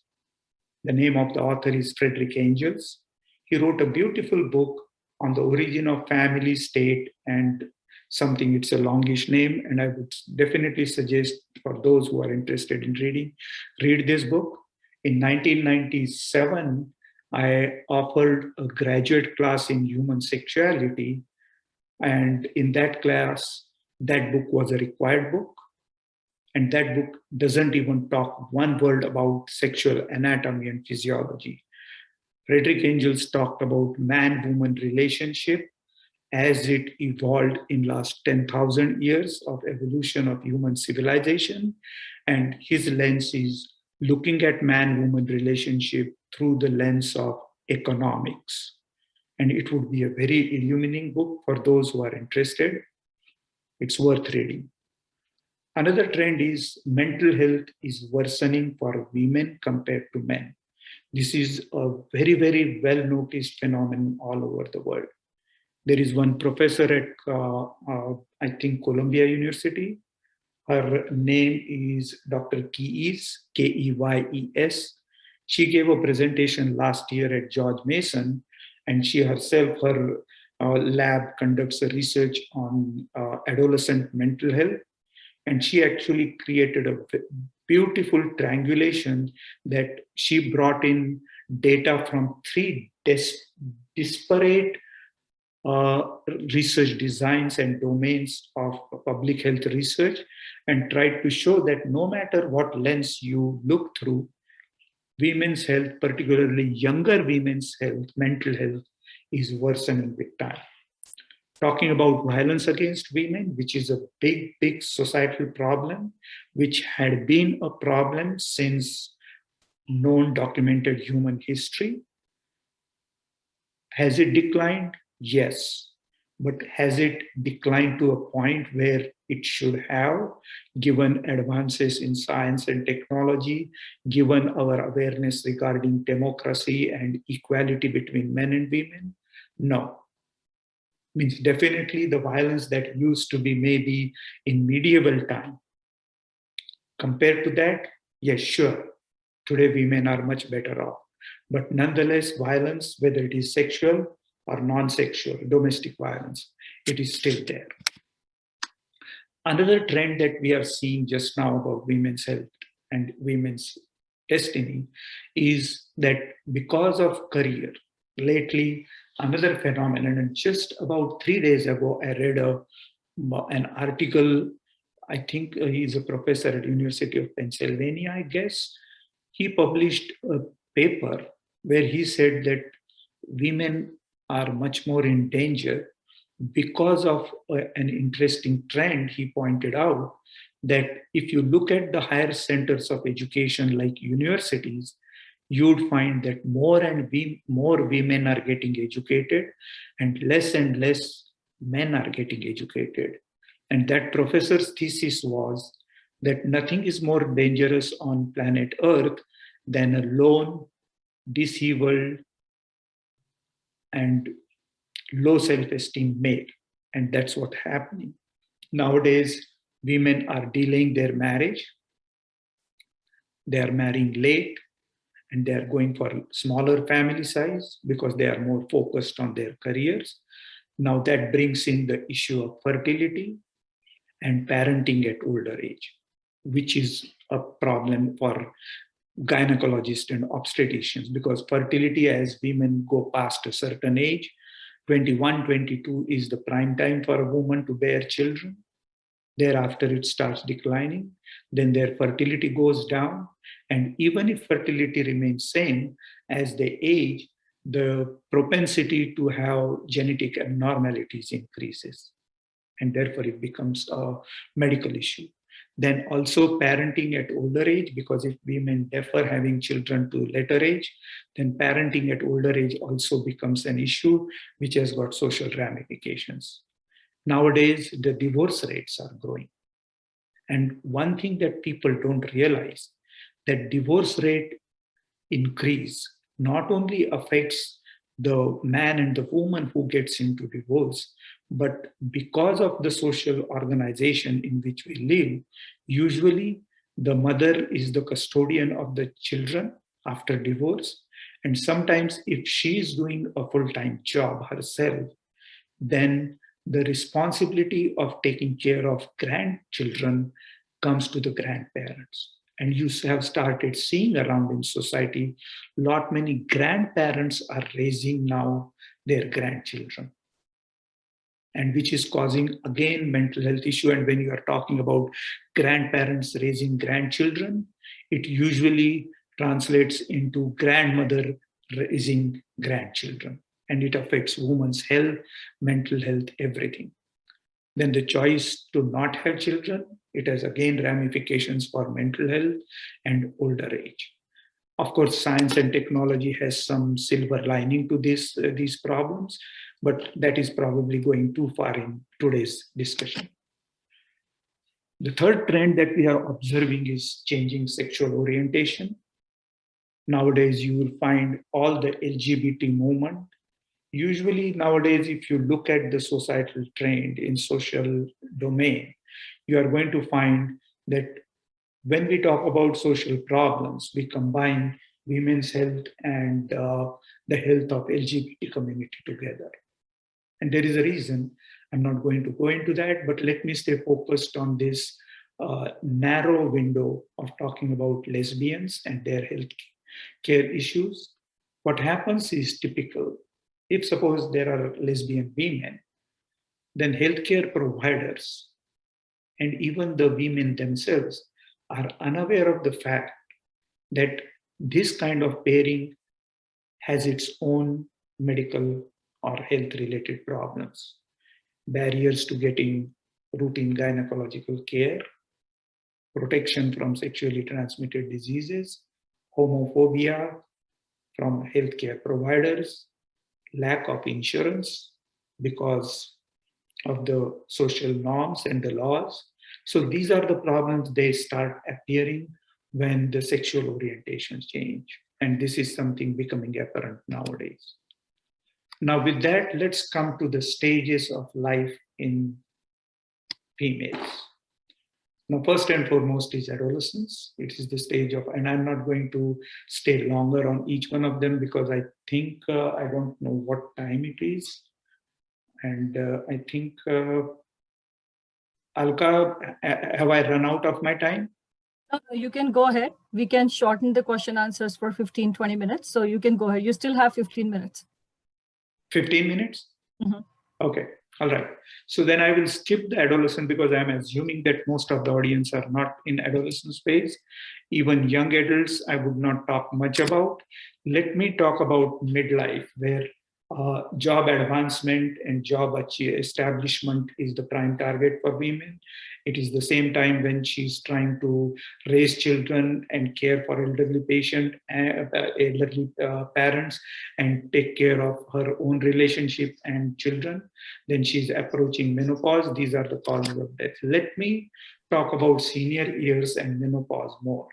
The name of the author is Friedrich Engels. He wrote a beautiful book on the origin of family, state, and something. It's a longish name, and I would definitely suggest for those who are interested in reading, read this book. In 1997, I offered a graduate class in human sexuality, and in that class, that book was a required book. And that book doesn't even talk one word about sexual anatomy and physiology. Friedrich Engels talked about man-woman relationship as it evolved in last 10,000 years of evolution of human civilization. And his lens is looking at man-woman relationship through the lens of economics. And it would be a very illuminating book for those who are interested. It's worth reading. Another trend is mental health is worsening for women compared to men. This is a very, very well noticed phenomenon all over the world. There is one professor at, I think, Columbia University. Her name is Dr. Keyes, Keyes. She gave a presentation last year at George Mason, and she herself, her lab conducts a research on adolescent mental health. And she actually created a beautiful triangulation that she brought in data from three disparate research designs and domains of public health research and tried to show that no matter what lens you look through, women's health, particularly younger women's health, mental health, is worsening big time. Talking about violence against women, which is a big, big societal problem, which had been a problem since known documented human history. Has it declined? Yes. But has it declined to a point where it should have, given advances in science and technology, given our awareness regarding democracy and equality between men and women? No. Means definitely the violence that used to be maybe in medieval time. Compared to that, yes, sure. Today women are much better off. But nonetheless, violence, whether it is sexual or non-sexual, domestic violence, it is still there. Another trend that we are seeing just now about women's health and women's destiny is that because of career, lately, another phenomenon, and just about 3 days ago, I read an article. I think he's a professor at University of Pennsylvania, I guess. He published a paper where he said that women are much more in danger because of an interesting trend. He pointed out that if you look at the higher centers of education like universities, you'd find that more women are getting educated and less men are getting educated. And that professor's thesis was that nothing is more dangerous on planet Earth than a lone, disabled, and low self-esteem male. And that's what's happening. Nowadays, women are delaying their marriage. They are marrying late and they are going for smaller family size because they are more focused on their careers. Now that brings in the issue of fertility and parenting at older age, which is a problem for gynecologists and obstetricians because fertility, as women go past a certain age, 21, 22 is the prime time for a woman to bear children. Thereafter, it starts declining. Then their fertility goes down. And even if fertility remains same as they age, the propensity to have genetic abnormalities increases. And therefore, it becomes a medical issue. Then also parenting at older age, because if women defer having children to later age, then parenting at older age also becomes an issue, which has got social ramifications. Nowadays, the divorce rates are growing. And one thing that people don't realize, that divorce rate increase not only affects the man and the woman who gets into divorce, but because of the social organization in which we live, usually the mother is the custodian of the children after divorce. And sometimes if she is doing a full-time job herself, then the responsibility of taking care of grandchildren comes to the grandparents. And you have started seeing around in society, lot many grandparents are raising now their grandchildren, and which is causing again mental health issue. And when you are talking about grandparents raising grandchildren, it usually translates into grandmother raising grandchildren, and it affects women's health, mental health, everything. Then the choice to not have children, it has again ramifications for mental health and older age. Of course, science and technology has some silver lining to these problems, but that is probably going too far in today's discussion. The third trend that we are observing is changing sexual orientation. Nowadays, you will find all the LGBT movement. Usually nowadays, if you look at the societal trend in social domain, you are going to find that when we talk about social problems, we combine women's health and the health of LGBT community together. And there is a reason. I'm not going to go into that, but let me stay focused on this narrow window of talking about lesbians and their health care issues. What happens is typical. If suppose there are lesbian women, then healthcare providers and even the women themselves are unaware of the fact that This kind of pairing has its own medical or health related problems. Barriers to getting routine gynecological care, protection from sexually transmitted diseases, homophobia from healthcare providers, lack of insurance because of the social norms and the laws. So these are the problems they start appearing when the sexual orientations change. And this is something becoming apparent nowadays. Now, with that, let's come to the stages of life in females. Now, first and foremost is adolescence. It is the stage of, and I'm not going to stay longer on each one of them because I think I don't know what time it is. And I think, Alka, have I run out of my time? No, you can go ahead. We can shorten the question answers for 15, 20 minutes. So you can go ahead. You still have 15 minutes. 15 minutes? Mm-hmm. Okay. All right. So then I will skip the adolescent because I'm assuming that most of the audience are not in adolescent phase. Even young adults, I would not talk much about. Let me talk about midlife, where job advancement and job establishment is the prime target for women. It is the same time when she's trying to raise children and care for elderly parents and take care of her own relationship and children. Then she's approaching menopause. These are the causes of death. Let me talk about senior years and menopause more.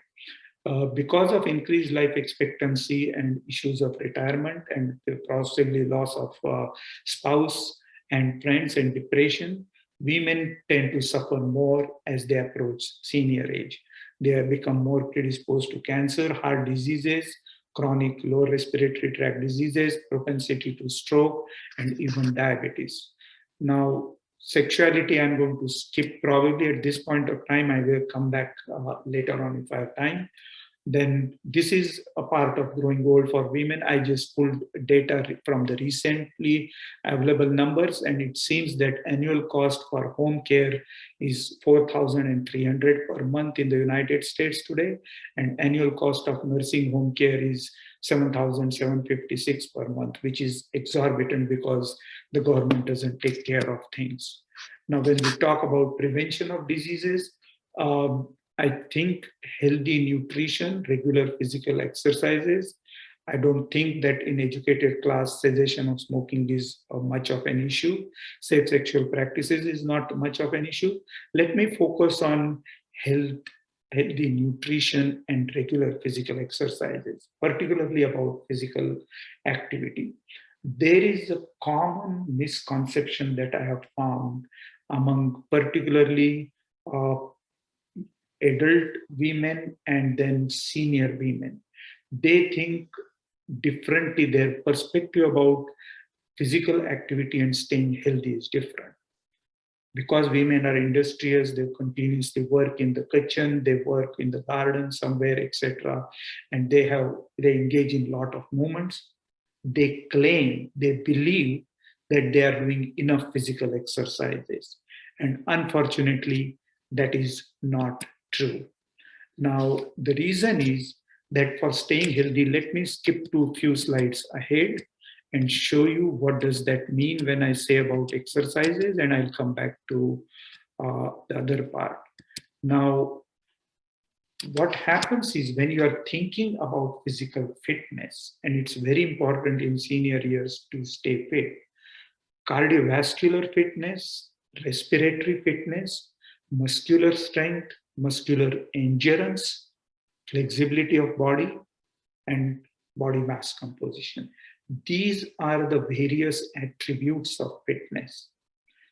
Because of increased life expectancy and issues of retirement and possibly loss of spouse and friends and depression, women tend to suffer more as they approach senior age. They have become more predisposed to cancer, heart diseases, chronic lower respiratory tract diseases, propensity to stroke, and even diabetes. Now, sexuality, I'm going to skip probably at this point of time. I will come back later on if I have time. Then this is a part of growing old for women. I just pulled data from the recently available numbers, and it seems that annual cost for home care is 4,300 per month in the United States today, and annual cost of nursing home care is 7,756 per month, which is exorbitant because the government doesn't take care of things. Now, when we talk about prevention of diseases, I think healthy nutrition, regular physical exercises. I don't think that in educated class cessation of smoking is much of an issue. Safe sexual practices is not much of an issue. Let me focus on healthy nutrition and regular physical exercises, particularly about physical activity. There is a common misconception that I have found among particularly adult women and then senior women. They think differently. Their perspective about physical activity and staying healthy is different. Because women are industrious, they continuously work in the kitchen, they work in the garden somewhere, etc. And they engage in a lot of movements. They claim, they believe that they are doing enough physical exercises. And unfortunately, that is not true. Now, the reason is that for staying healthy, let me skip to a few slides ahead and show you what does that mean when I say about exercises, and I'll come back to the other part. Now, what happens is when you are thinking about physical fitness, and it's very important in senior years to stay fit, cardiovascular fitness, respiratory fitness, muscular strength, muscular endurance, flexibility of body, and body mass composition. These are the various attributes of fitness.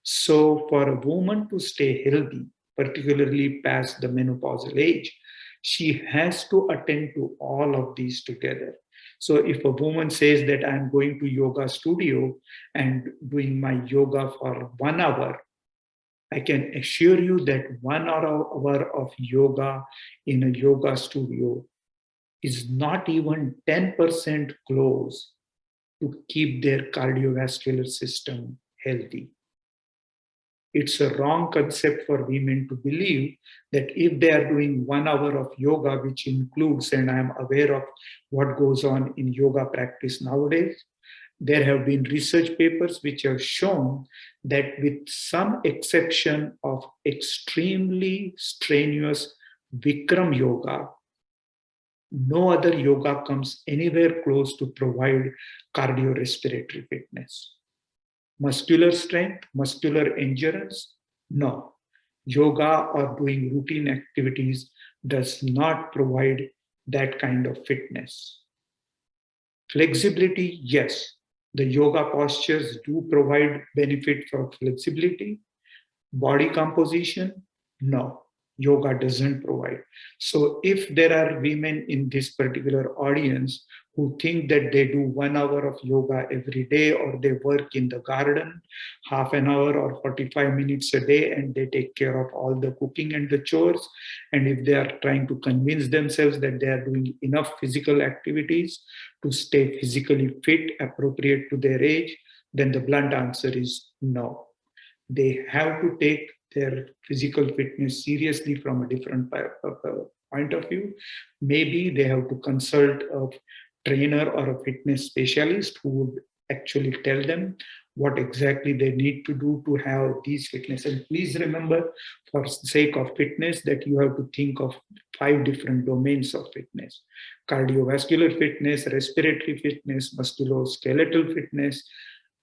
So, for a woman to stay healthy, particularly past the menopausal age, she has to attend to all of these together. So, if a woman says that I'm going to yoga studio and doing my yoga for 1 hour, I can assure you that 1 hour of yoga in a yoga studio is not even 10% close to keep their cardiovascular system healthy. It's a wrong concept for women to believe that if they are doing 1 hour of yoga, which includes, and I am aware of what goes on in yoga practice nowadays, there have been research papers which have shown that, with some exception of extremely strenuous Bikram yoga, no other yoga comes anywhere close to provide cardiorespiratory fitness. Muscular strength, muscular endurance? No. Yoga or doing routine activities does not provide that kind of fitness. Flexibility, yes. The yoga postures do provide benefit for flexibility. Body composition, no. Yoga doesn't provide. So if there are women in this particular audience who think that they do 1 hour of yoga every day, or they work in the garden half an hour or 45 minutes a day, and they take care of all the cooking and the chores, and if they are trying to convince themselves that they are doing enough physical activities to stay physically fit appropriate to their age, then the blunt answer is no. They have to take their physical fitness seriously from a different point of view. Maybe they have to consult a trainer or a fitness specialist who would actually tell them what exactly they need to do to have these fitness. And please remember, for sake of fitness, that you have to think of 5 different domains of fitness: cardiovascular fitness, respiratory fitness, musculoskeletal fitness,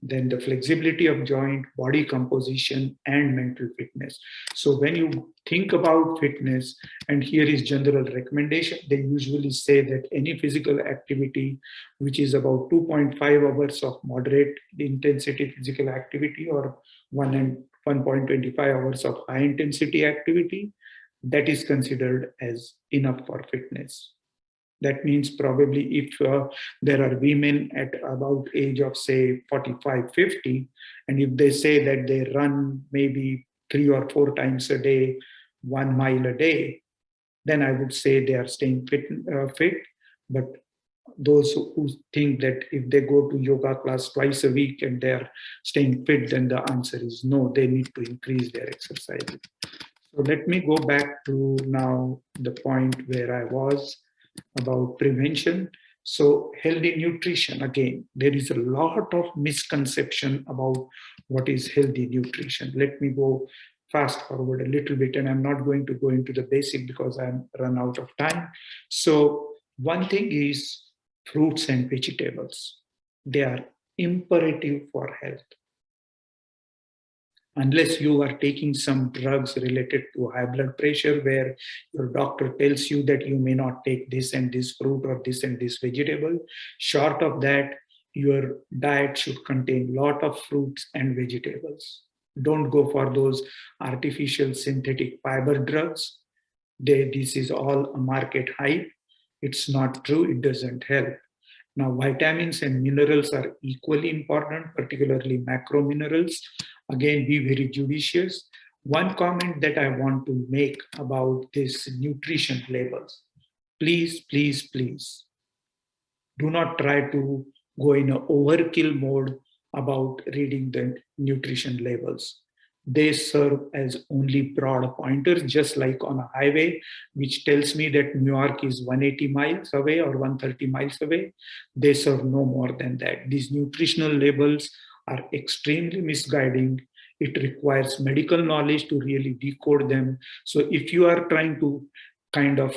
then the flexibility of joint, body composition, and mental fitness. So when you think about fitness, and here is general recommendation, they usually say that any physical activity which is about 2.5 hours of moderate intensity physical activity, or 1.25 hours of high intensity activity, that is considered as enough for fitness. That means probably if there are women at about age of say 45, 50, and if they say that they run maybe 3 or 4 times a day, 1 mile a day, then I would say they are staying fit. But those who think that if they go to yoga class twice a week and they are staying fit, then the answer is no, they need to increase their exercise. So let me go back to now the point where I was about prevention. So healthy nutrition, again, there is a lot of misconception about what is healthy nutrition. Let me go fast forward a little bit, and I'm not going to go into the basic because I'm run out of time. So one thing is fruits and vegetables. They are imperative for health. Unless you are taking some drugs related to high blood pressure, where your doctor tells you that you may not take this and this fruit or this and this vegetable, short of that, your diet should contain a lot of fruits and vegetables. Don't go for those artificial synthetic fiber drugs. This is all a market hype. It's not true. It doesn't help. Now, vitamins and minerals are equally important, particularly macro minerals. Again, be very judicious. One comment that I want to make about this nutrition labels: please, please, please, do not try to go in an overkill mode about reading the nutrition labels. They serve as only broad pointers, just like on a highway, which tells me that New York is 180 miles away or 130 miles away. They serve no more than that. These nutritional labels are extremely misguiding. It requires medical knowledge to really decode them. So if you are trying to kind of,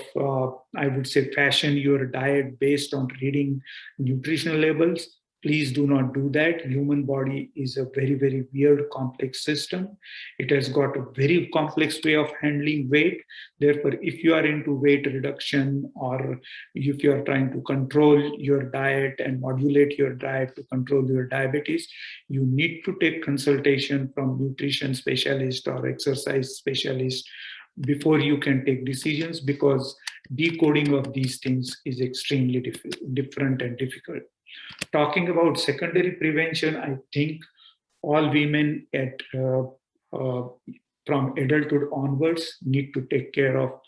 I would say, fashion your diet based on reading nutritional labels, please do not do that. Human body is a very, very weird, complex system. It has got a very complex way of handling weight. Therefore, if you are into weight reduction, or if you are trying to control your diet and modulate your diet to control your diabetes, you need to take consultation from nutrition specialist or exercise specialist before you can take decisions, because decoding of these things is extremely different and difficult. Talking about secondary prevention, I think all women from adulthood onwards need to take care of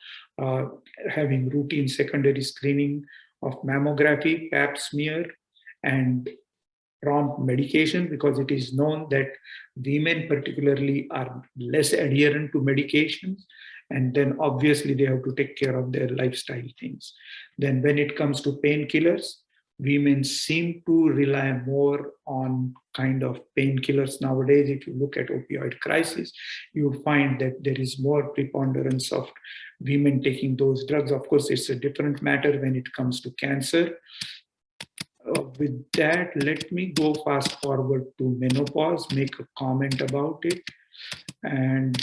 having routine secondary screening of mammography, pap smear, and prompt medication, because it is known that women particularly are less adherent to medications, and then obviously they have to take care of their lifestyle things. Then when it comes to painkillers, women seem to rely more on kind of painkillers nowadays. If you look at opioid crisis, you find that there is more preponderance of women taking those drugs. Of course, it's a different matter when it comes to cancer. With that, let me go fast forward to menopause, make a comment about it. And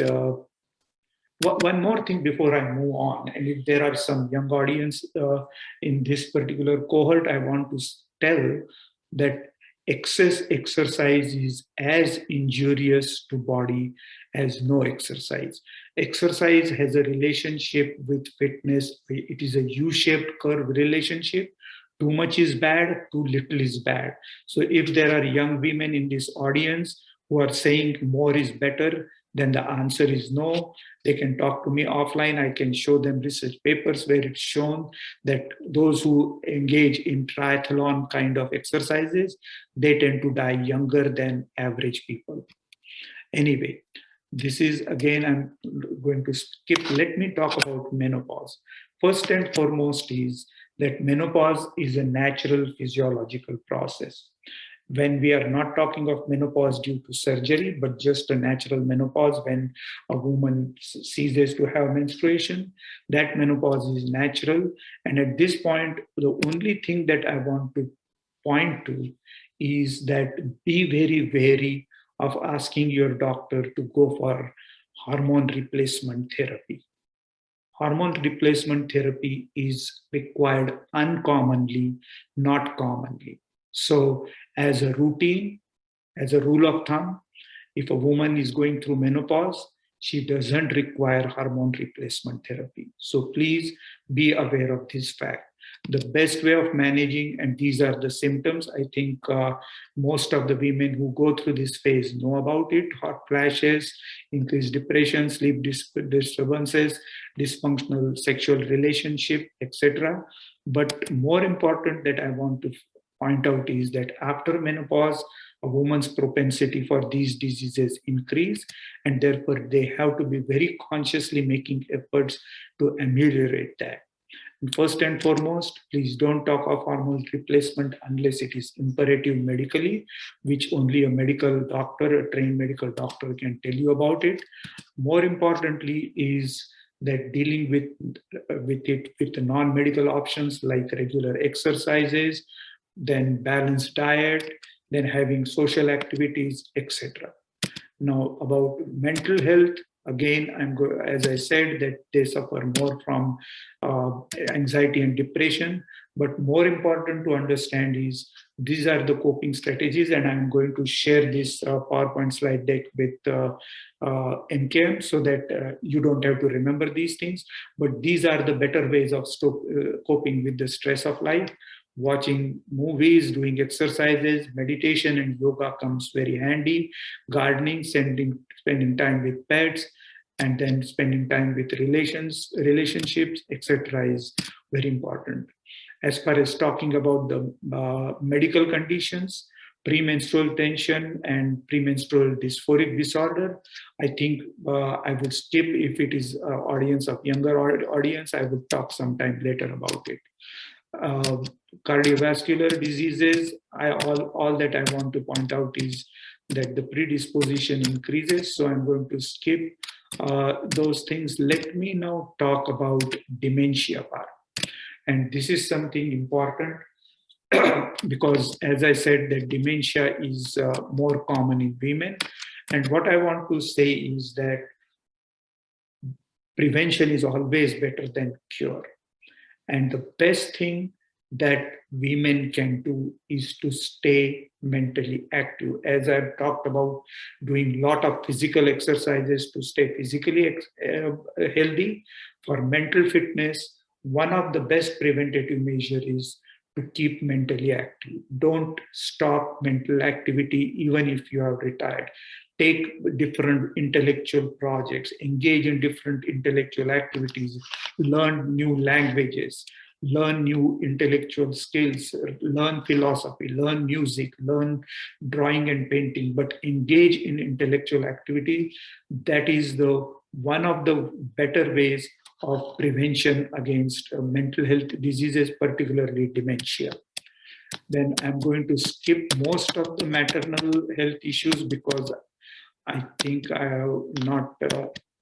one more thing before I move on, and if there are some young audience in this particular cohort, I want to tell that excess exercise is as injurious to body as no exercise. Exercise has a relationship with fitness. It is a U-shaped curve relationship. Too much is bad, too little is bad. So if there are young women in this audience who are saying more is better, then the answer is no. They can talk to me offline. I can show them research papers where it's shown that those who engage in triathlon kind of exercises, they tend to die younger than average people. Anyway, this is again, I'm going to skip. Let me talk about menopause. First and foremost is that menopause is a natural physiological process. When we are not talking of menopause due to surgery, but just a natural menopause when a woman ceases to have menstruation, that menopause is natural. And at this point, the only thing that I want to point to is that be very wary of asking your doctor to go for hormone replacement therapy. Hormone replacement therapy is required uncommonly, not commonly. So, as a routine, as a rule of thumb, if a woman is going through menopause, she doesn't require hormone replacement therapy. So please be aware of this fact. The best way of managing, and these are the symptoms, I think most of the women who go through this phase know about it: hot flashes, increased depression, sleep disturbances, dysfunctional sexual relationship, etc. But more important that I want to point out is that after menopause, a woman's propensity for these diseases increase, and therefore they have to be very consciously making efforts to ameliorate that. And first and foremost, please don't talk of hormone replacement unless it is imperative medically, which only a medical doctor, a trained medical doctor can tell you about it. More importantly is that dealing with it with the non-medical options like regular exercises, then balanced diet, then having social activities, etc. Now, about mental health, again, as I said, that they suffer more from anxiety and depression. But more important to understand is these are the coping strategies, and I'm going to share this PowerPoint slide deck with NKM so that you don't have to remember these things. But these are the better ways of coping with the stress of life. Watching movies, doing exercises, meditation, and yoga comes very handy. Gardening, spending time with pets, and then spending time with relationships, etc., is very important. As far as talking about the medical conditions, premenstrual tension and premenstrual dysphoric disorder, I think I would skip. If it is audience of younger audience, I would talk sometime later about it. Cardiovascular diseases, all that I want to point out is that the predisposition increases. So I'm going to skip those things. Let me now talk about dementia part. And this is something important because, as I said, that dementia is more common in women. And what I want to say is that prevention is always better than cure. And the best thing that women can do is to stay mentally active. As I've talked about, doing a lot of physical exercises to stay physically healthy. For mental fitness, one of the best preventative measures is to keep mentally active. Don't stop mental activity even if you are retired. Take different intellectual projects, engage in different intellectual activities, learn new languages, learn new intellectual skills, learn philosophy, learn music, learn drawing and painting, but engage in intellectual activity. That is the one of the better ways of prevention against mental health diseases, particularly dementia. Then I'm going to skip most of the maternal health issues because I think I have not.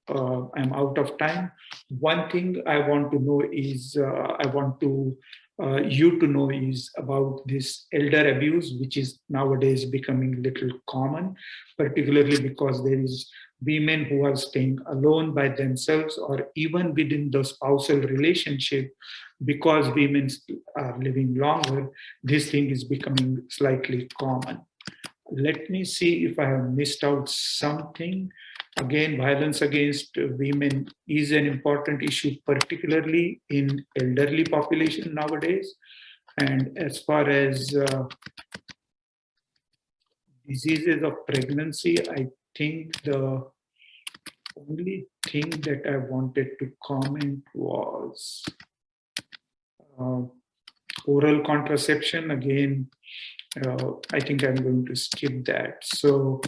I'm out of time. One thing I want to know is I want to you to know is about this elder abuse, which is nowadays becoming little common, particularly because there is women who are staying alone by themselves or even within the spousal relationship because women are living longer. This thing is becoming slightly common. Let me see if I have missed out something. Again, violence against women is an important issue, particularly in elderly population nowadays. And as far as diseases of pregnancy, I think the only thing that I wanted to comment was uh, oral contraception. Again, I think I'm going to skip that. So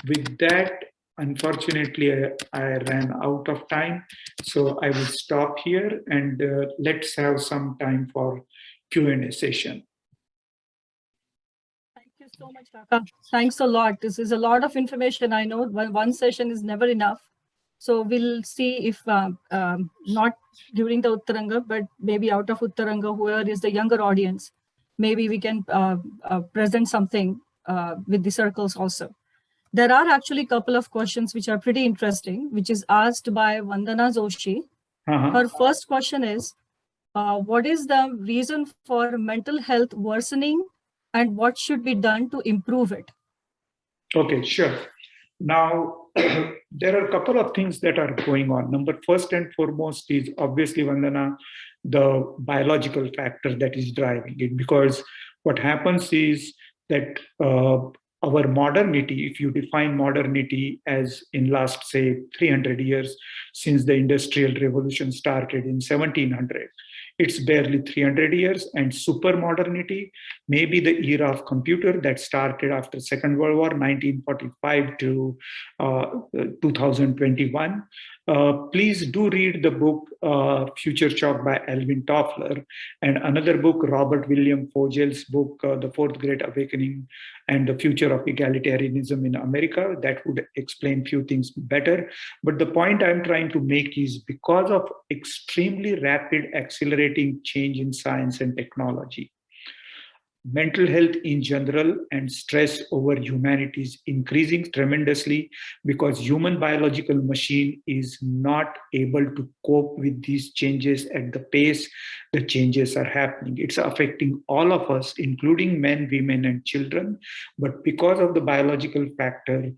with that, unfortunately, I ran out of time. So I will stop here and let's have some time for Q&A session. Thank you so much, Kaka. Thanks a lot. This is a lot of information. I know one session is never enough. So we'll see if not during the Uttaranga, but maybe out of Uttaranga, whoever is the younger audience, maybe we can present something with the circles also. There are actually a couple of questions which are pretty interesting, which is asked by Vandana Joshi. Her first question is, what is the reason for mental health worsening and what should be done to improve it? Okay, sure. Now, there are a couple of things that are going on. First and foremost is obviously, Vandana, the biological factor that is driving it. Because what happens is that our modernity, if you define modernity as in last, say, 300 years, since the Industrial Revolution started in 1700, it's barely 300 years. And super modernity, maybe the era of computer that started after Second World War, 1945 to 2021. Please do read the book Future Shock by Alvin Toffler, and another book, Robert William Fogel's book, The Fourth Great Awakening and the Future of Egalitarianism in America. That would explain few things better. But the point I'm trying to make is because of extremely rapid accelerating change in science and technology, mental health in general and stress over humanity is increasing tremendously because human biological machine is not able to cope with these changes at the pace the changes are happening. It's affecting all of us, including men, women, and children. But because of the biological factor,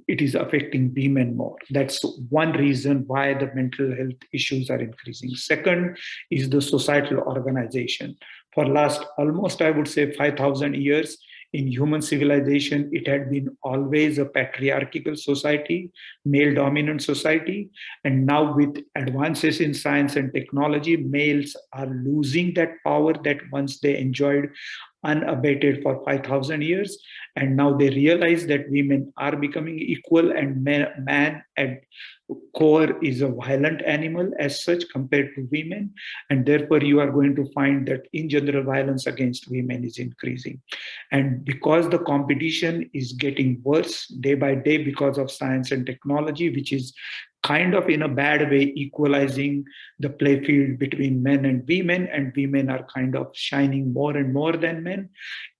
it is affecting women more. That's one reason why the mental health issues are increasing. Second is the societal organization. For last almost, I would say, 5,000 years in human civilization, it had been always a patriarchal society, male dominant society. And now with advances in science and technology, males are losing that power that once they enjoyed unabated for 5,000 years. And now they realize that women are becoming equal, and man at core is a violent animal as such compared to women. And therefore, you are going to find that in general, violence against women is increasing. And because the competition is getting worse day by day because of science and technology, which is kind of in a bad way equalizing the play field between men and women are kind of shining more and more than men.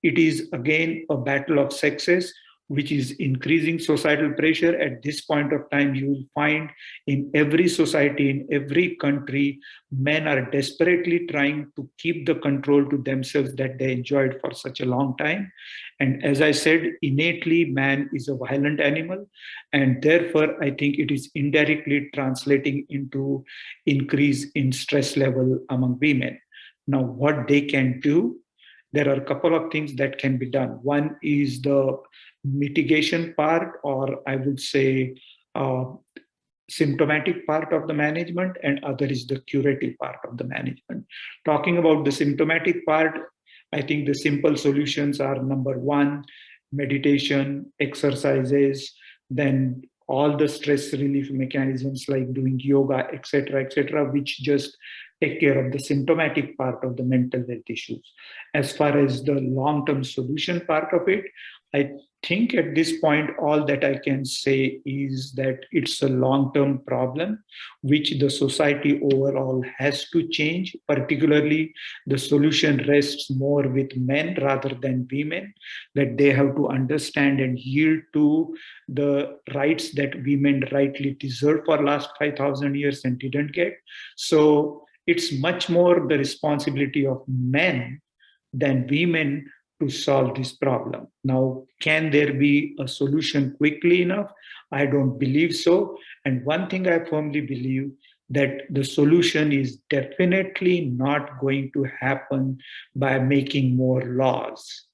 It is again a battle of sexes, which is increasing societal pressure. At this point of time, you will find in every society, in every country, men are desperately trying to keep the control to themselves that they enjoyed for such a long time. And as I said, innately, man is a violent animal. And therefore, I think it is indirectly translating into increase in stress level among women. Now, what they can do, there are a couple of things that can be done. One is the mitigation part, or I would say symptomatic part of the management and other is the curative part of the management. Talking about the symptomatic part, I think the simple solutions are number one, meditation, exercises, then all the stress relief mechanisms like doing yoga, etc., which just take care of the symptomatic part of the mental health issues. As far as the long-term solution part of it, I think at this point, all that I can say is that it's a long term problem which the society overall has to change. Particularly, the solution rests more with men rather than women, that they have to understand and yield to the rights that women rightly deserve for last 5,000 years and didn't get. So it's much more the responsibility of men than women to solve this problem. Now, can there be a solution quickly enough? I don't believe so. And one thing I firmly believe that the solution is definitely not going to happen by making more laws.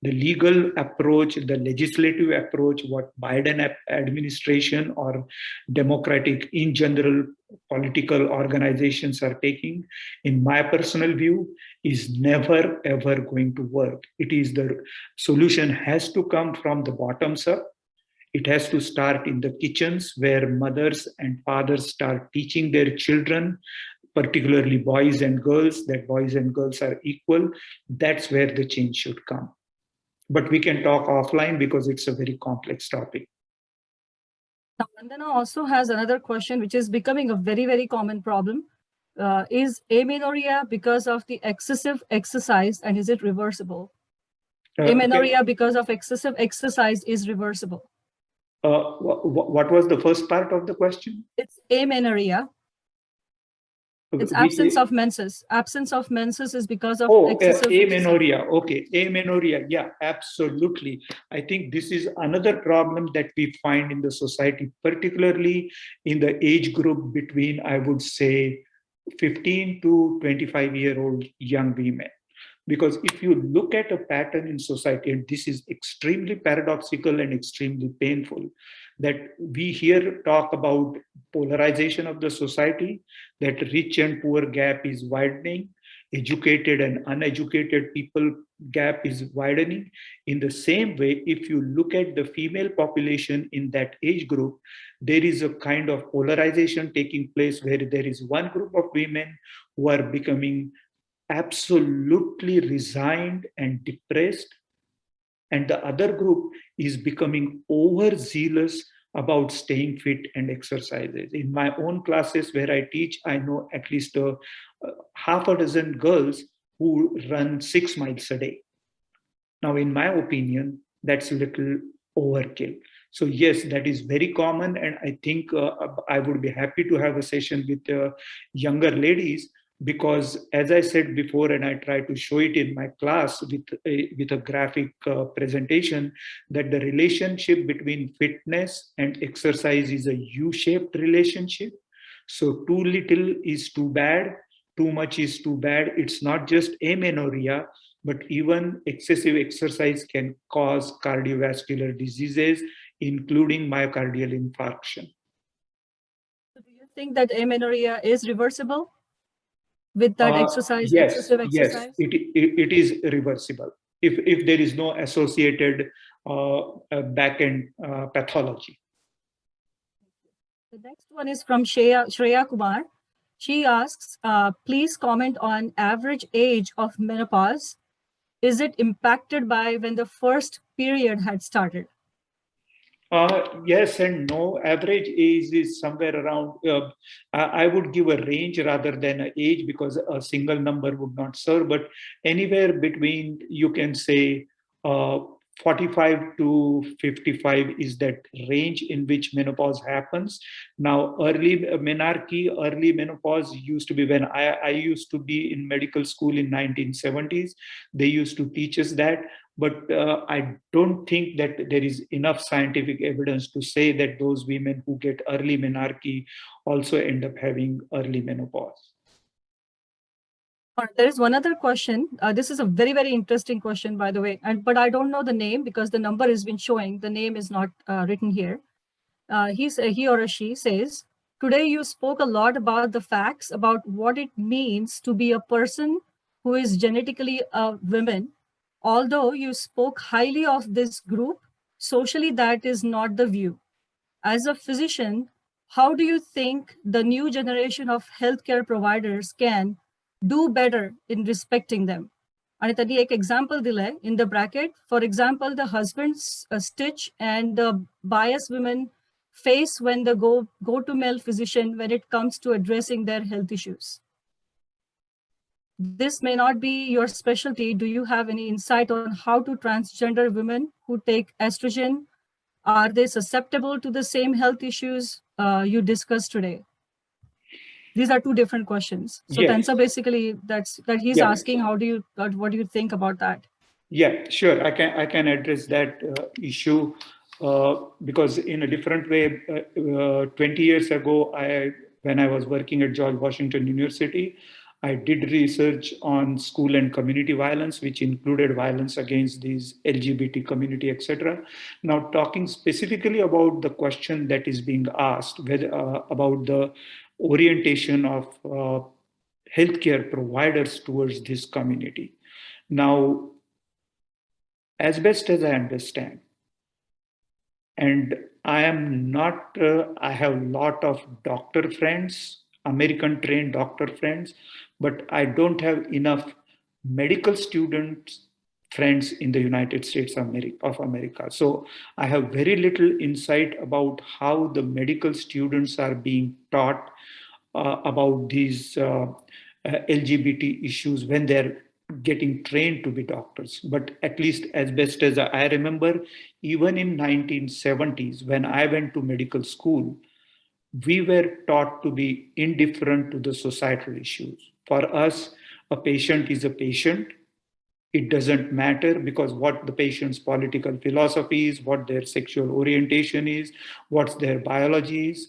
The legal approach, the legislative approach, what Biden administration or Democratic in general political organizations are taking, in my personal view, is never ever going to work. It is the solution has to come from the bottoms up. It has to start in the kitchens where mothers and fathers start teaching their children, particularly boys and girls, that boys and girls are equal. That's where the change should come. But we can talk offline because it's a very complex topic. Now, Vandana also has another question, which is becoming a very, very common problem. Is amenorrhea because of the excessive exercise, and is it reversible? Amenorrhea because of excessive exercise is reversible. What was the first part of the question? It's amenorrhea. It's absence of menses. Absence of menses is because of excessive amenorrhea. Okay, amenorrhea. Yeah, absolutely. I think this is another problem that we find in the society, particularly in the age group between, I would say, 15 to 25-year-old young women. Because if you look at a pattern in society, and this is extremely paradoxical and extremely painful, that we here talk about polarization of the society, that rich and poor gap is widening, educated and uneducated people gap is widening. In the same way, if you look at the female population in that age group, there is a kind of polarization taking place where there is one group of women who are becoming absolutely resigned and depressed, and the other group is becoming overzealous about staying fit and exercises. In my own classes where I teach, I know at least half a dozen girls who run 6 miles a day. Now, in my opinion, that's a little overkill. So yes, that is very common, and I think I would be happy to have a session with younger ladies, because as I said before, and I try to show it in my class with a graphic presentation, that the relationship between fitness and exercise is a U-shaped relationship. So too little is too bad, too much is too bad. It's not just amenorrhea, but even excessive exercise can cause cardiovascular diseases, including myocardial infarction. So do you think that amenorrhea is reversible with that exercise, yes, excessive exercise? Yes, it is reversible if there is no associated back-end pathology. The next one is from Shreya Kumar. She asks, please comment on average age of menopause. Is it impacted by when the first period had started? Yes and no. Average age is somewhere around, I would give a range rather than an age, because a single number would not serve, but anywhere between, you can say, 45 to 55 is that range in which menopause happens. Now, early menarche, early menopause used to be when I used to be in medical school in 1970s. They used to teach us that. But I don't think that there is enough scientific evidence to say that those women who get early menarche also end up having early menopause. There is one other question. This is a very, very interesting question, by the way, but I don't know the name because the number has been showing. The name is not written here. he or she says, today you spoke a lot about the facts about what it means to be a person who is genetically a woman. Although you spoke highly of this group, socially that is not the view. As a physician, how do you think the new generation of healthcare providers can do better in respecting them? आणि त्यांनी एक example दिलंय in the bracket for example the husband stitch and the bias women face when they go to male physician when it comes to addressing their health issues. This may not be your specialty. Do you have any insight on how to transgender women who take estrogen? Are they susceptible to the same health issues you discussed today? These are two different questions. So Yes. Tansa basically that he's asking what do you think about that? Yeah, sure. I can address that issue because in a different way. 20 years ago, when I was working at George Washington University, I did research on school and community violence, which included violence against these LGBT community, etc. Now, talking specifically about the question that is being asked, about the orientation of healthcare providers towards this community. Now, as best as I understand, and I am not, I have a lot of doctor friends, American trained doctor friends, but I don't have enough medical students friends in the United States of America. So I have very little insight about how the medical students are being taught about these LGBT issues when they're getting trained to be doctors. But at least as best as I remember, even in 1970s, when I went to medical school, we were taught to be indifferent to the societal issues. For us, a patient is a patient. It doesn't matter because what the patient's political philosophy is, what their sexual orientation is, what's their biology is.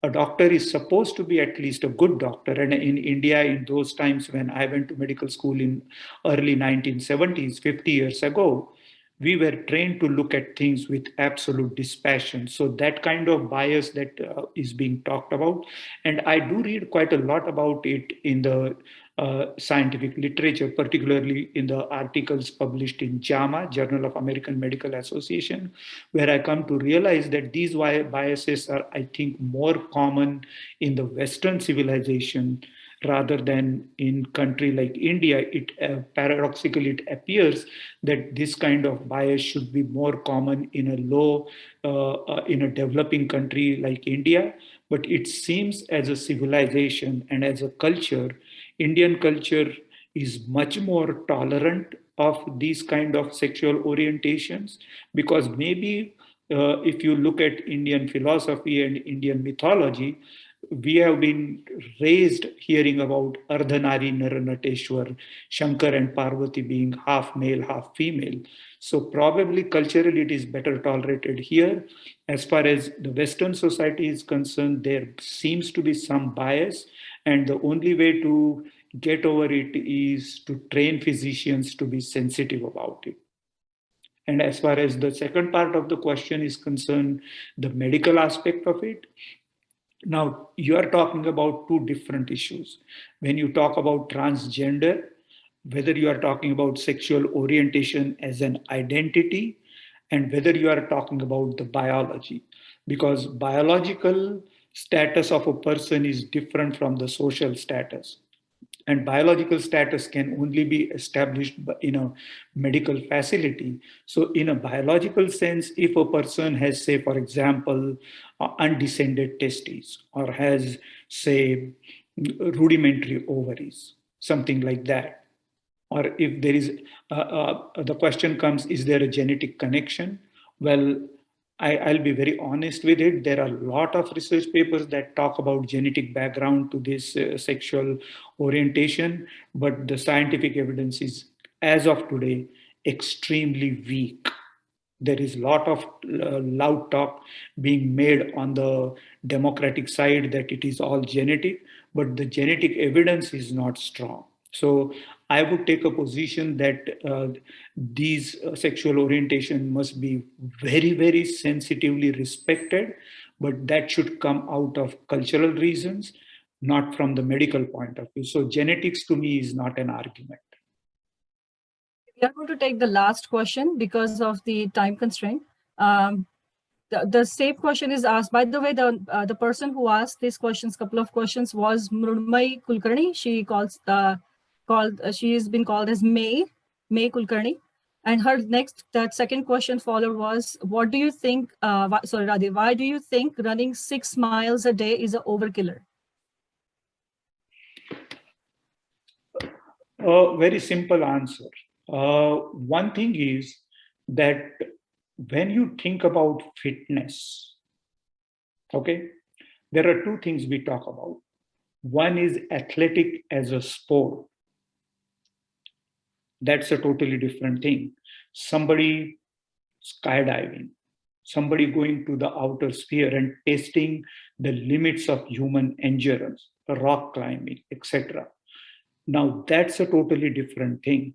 A doctor is supposed to be at least a good doctor. And in India, in those times when I went to medical school in early 1970s, 50 years ago, we were trained to look at things with absolute dispassion. So that kind of bias that is being talked about, and I do read quite a lot about it in the scientific literature, particularly in the articles published in JAMA, Journal of American Medical Association, where I come to realize that these biases are, I think, more common in the Western civilization rather than in country like India. It paradoxically it appears that this kind of bias should be more common in in a developing country like India. But it seems as a civilization and as a culture, Indian culture is much more tolerant of these kind of sexual orientations because maybe if you look at Indian philosophy and Indian mythology, we have been raised hearing about Ardhanari Naranateshwar, Shankar and Parvati being half male, half female. So probably culturally it is better tolerated here. As far as the Western society is concerned, there seems to be some bias, and the only way to get over it is to train physicians to be sensitive about it. And as far as the second part of the question is concerned, the medical aspect of it, now, you are talking about two different issues. When you talk about transgender, whether you are talking about sexual orientation as an identity, and whether you are talking about the biology, because biological status of a person is different from the social status, and biological status can only be established in a medical facility. So in a biological sense, if a person has, say, for example, undescended testes or has, say, rudimentary ovaries, something like that, or if there is the question comes, is there a genetic connection? Well, I'll be very honest with it. There are a lot of research papers that talk about genetic background to this sexual orientation, but the scientific evidence is, as of today, extremely weak. There is a lot of loud talk being made on the Democratic side that it is all genetic, but the genetic evidence is not strong. So I would take a position that these sexual orientation must be very, very sensitively respected, but that should come out of cultural reasons, not from the medical point of view. So genetics to me is not an argument. We are going to take the last question because of the time constraint. The same question is asked. By the way, the person who asked these questions, couple of questions, was Mrunmai Kulkarni. She has been called as May Kulkarni. And her that second question followed was, what do you think? Radhi, why do you think running 6 miles a day is an overkiller? A very simple answer. One thing is that when you think about fitness, okay, there are two things we talk about. One is athletic as a sport. That's a totally different thing. Somebody skydiving, somebody going to the outer sphere and testing the limits of human endurance, rock climbing, etc. Now, that's a totally different thing.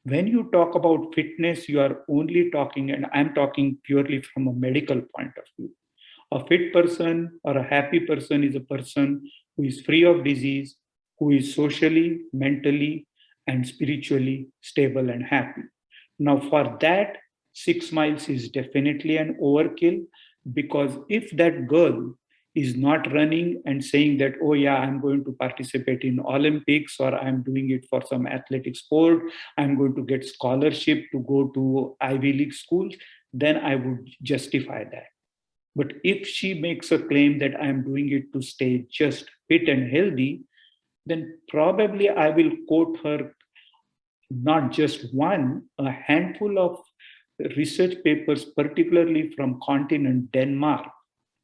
When you talk about fitness, you are only talking, and I'm talking purely from a medical point of view. A fit person or a happy person is a person who is free of disease, who is socially, mentally, and spiritually stable and happy. Now, for that, 6 miles is definitely an overkill, because if that girl is not running and saying that, oh, yeah, I'm going to participate in Olympics, or I'm doing it for some athletic sport, I'm going to get scholarship to go to Ivy League schools, then I would justify that. But if she makes a claim that I'm doing it to stay just fit and healthy, then probably I will quote her not just one, a handful of research papers, particularly from continent Denmark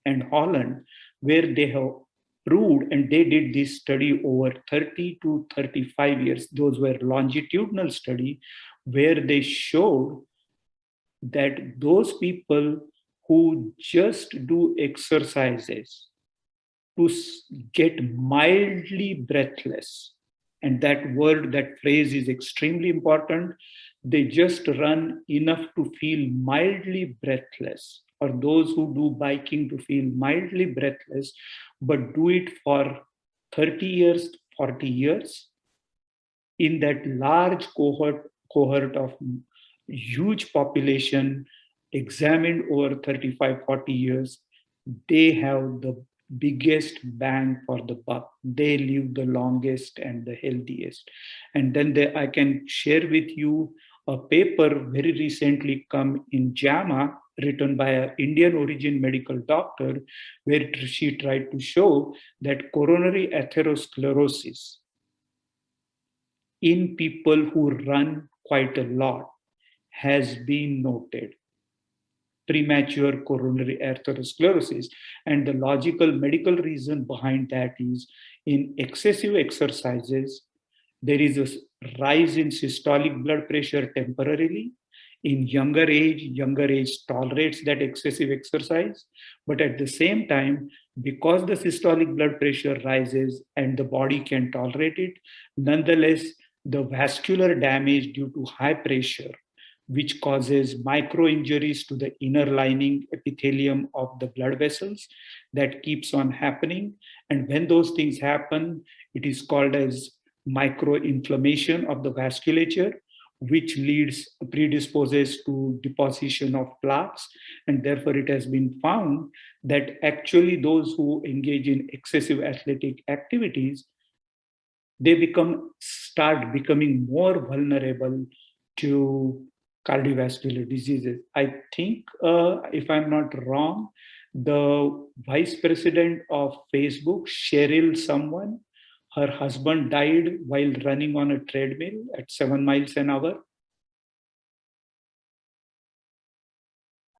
and Holland, where they have proved, and they did this study over 30 to 35 years. Those were longitudinal study where they showed that those people who just do exercises to get mildly breathless, and that word, that phrase is extremely important, they just run enough to feel mildly breathless, or those who do biking to feel mildly breathless, but do it for 30 years, 40 years, in that large cohort of huge population examined over 35, 40 years, they have the biggest bang for the buck. They live the longest and the healthiest. And then I can share with you a paper very recently come in JAMA, written by an Indian origin medical doctor, where she tried to show that coronary atherosclerosis in people who run quite a lot has been noted. Premature coronary atherosclerosis. And the logical medical reason behind that is, in excessive exercises, there is a rise in systolic blood pressure temporarily. In younger age tolerates that excessive exercise. But at the same time, because the systolic blood pressure rises and the body can tolerate it, nonetheless, the vascular damage due to high pressure, which causes micro injuries to the inner lining epithelium of the blood vessels, that keeps on happening. And when those things happen, it is called as microinflammation of the vasculature, which predisposes to deposition of plaques. And therefore, it has been found that actually those who engage in excessive athletic activities, they start becoming more vulnerable to cardiovascular diseases. I think, if I'm not wrong, the vice president of Facebook, Cheryl someone, her husband died while running on a treadmill at 7 miles an hour.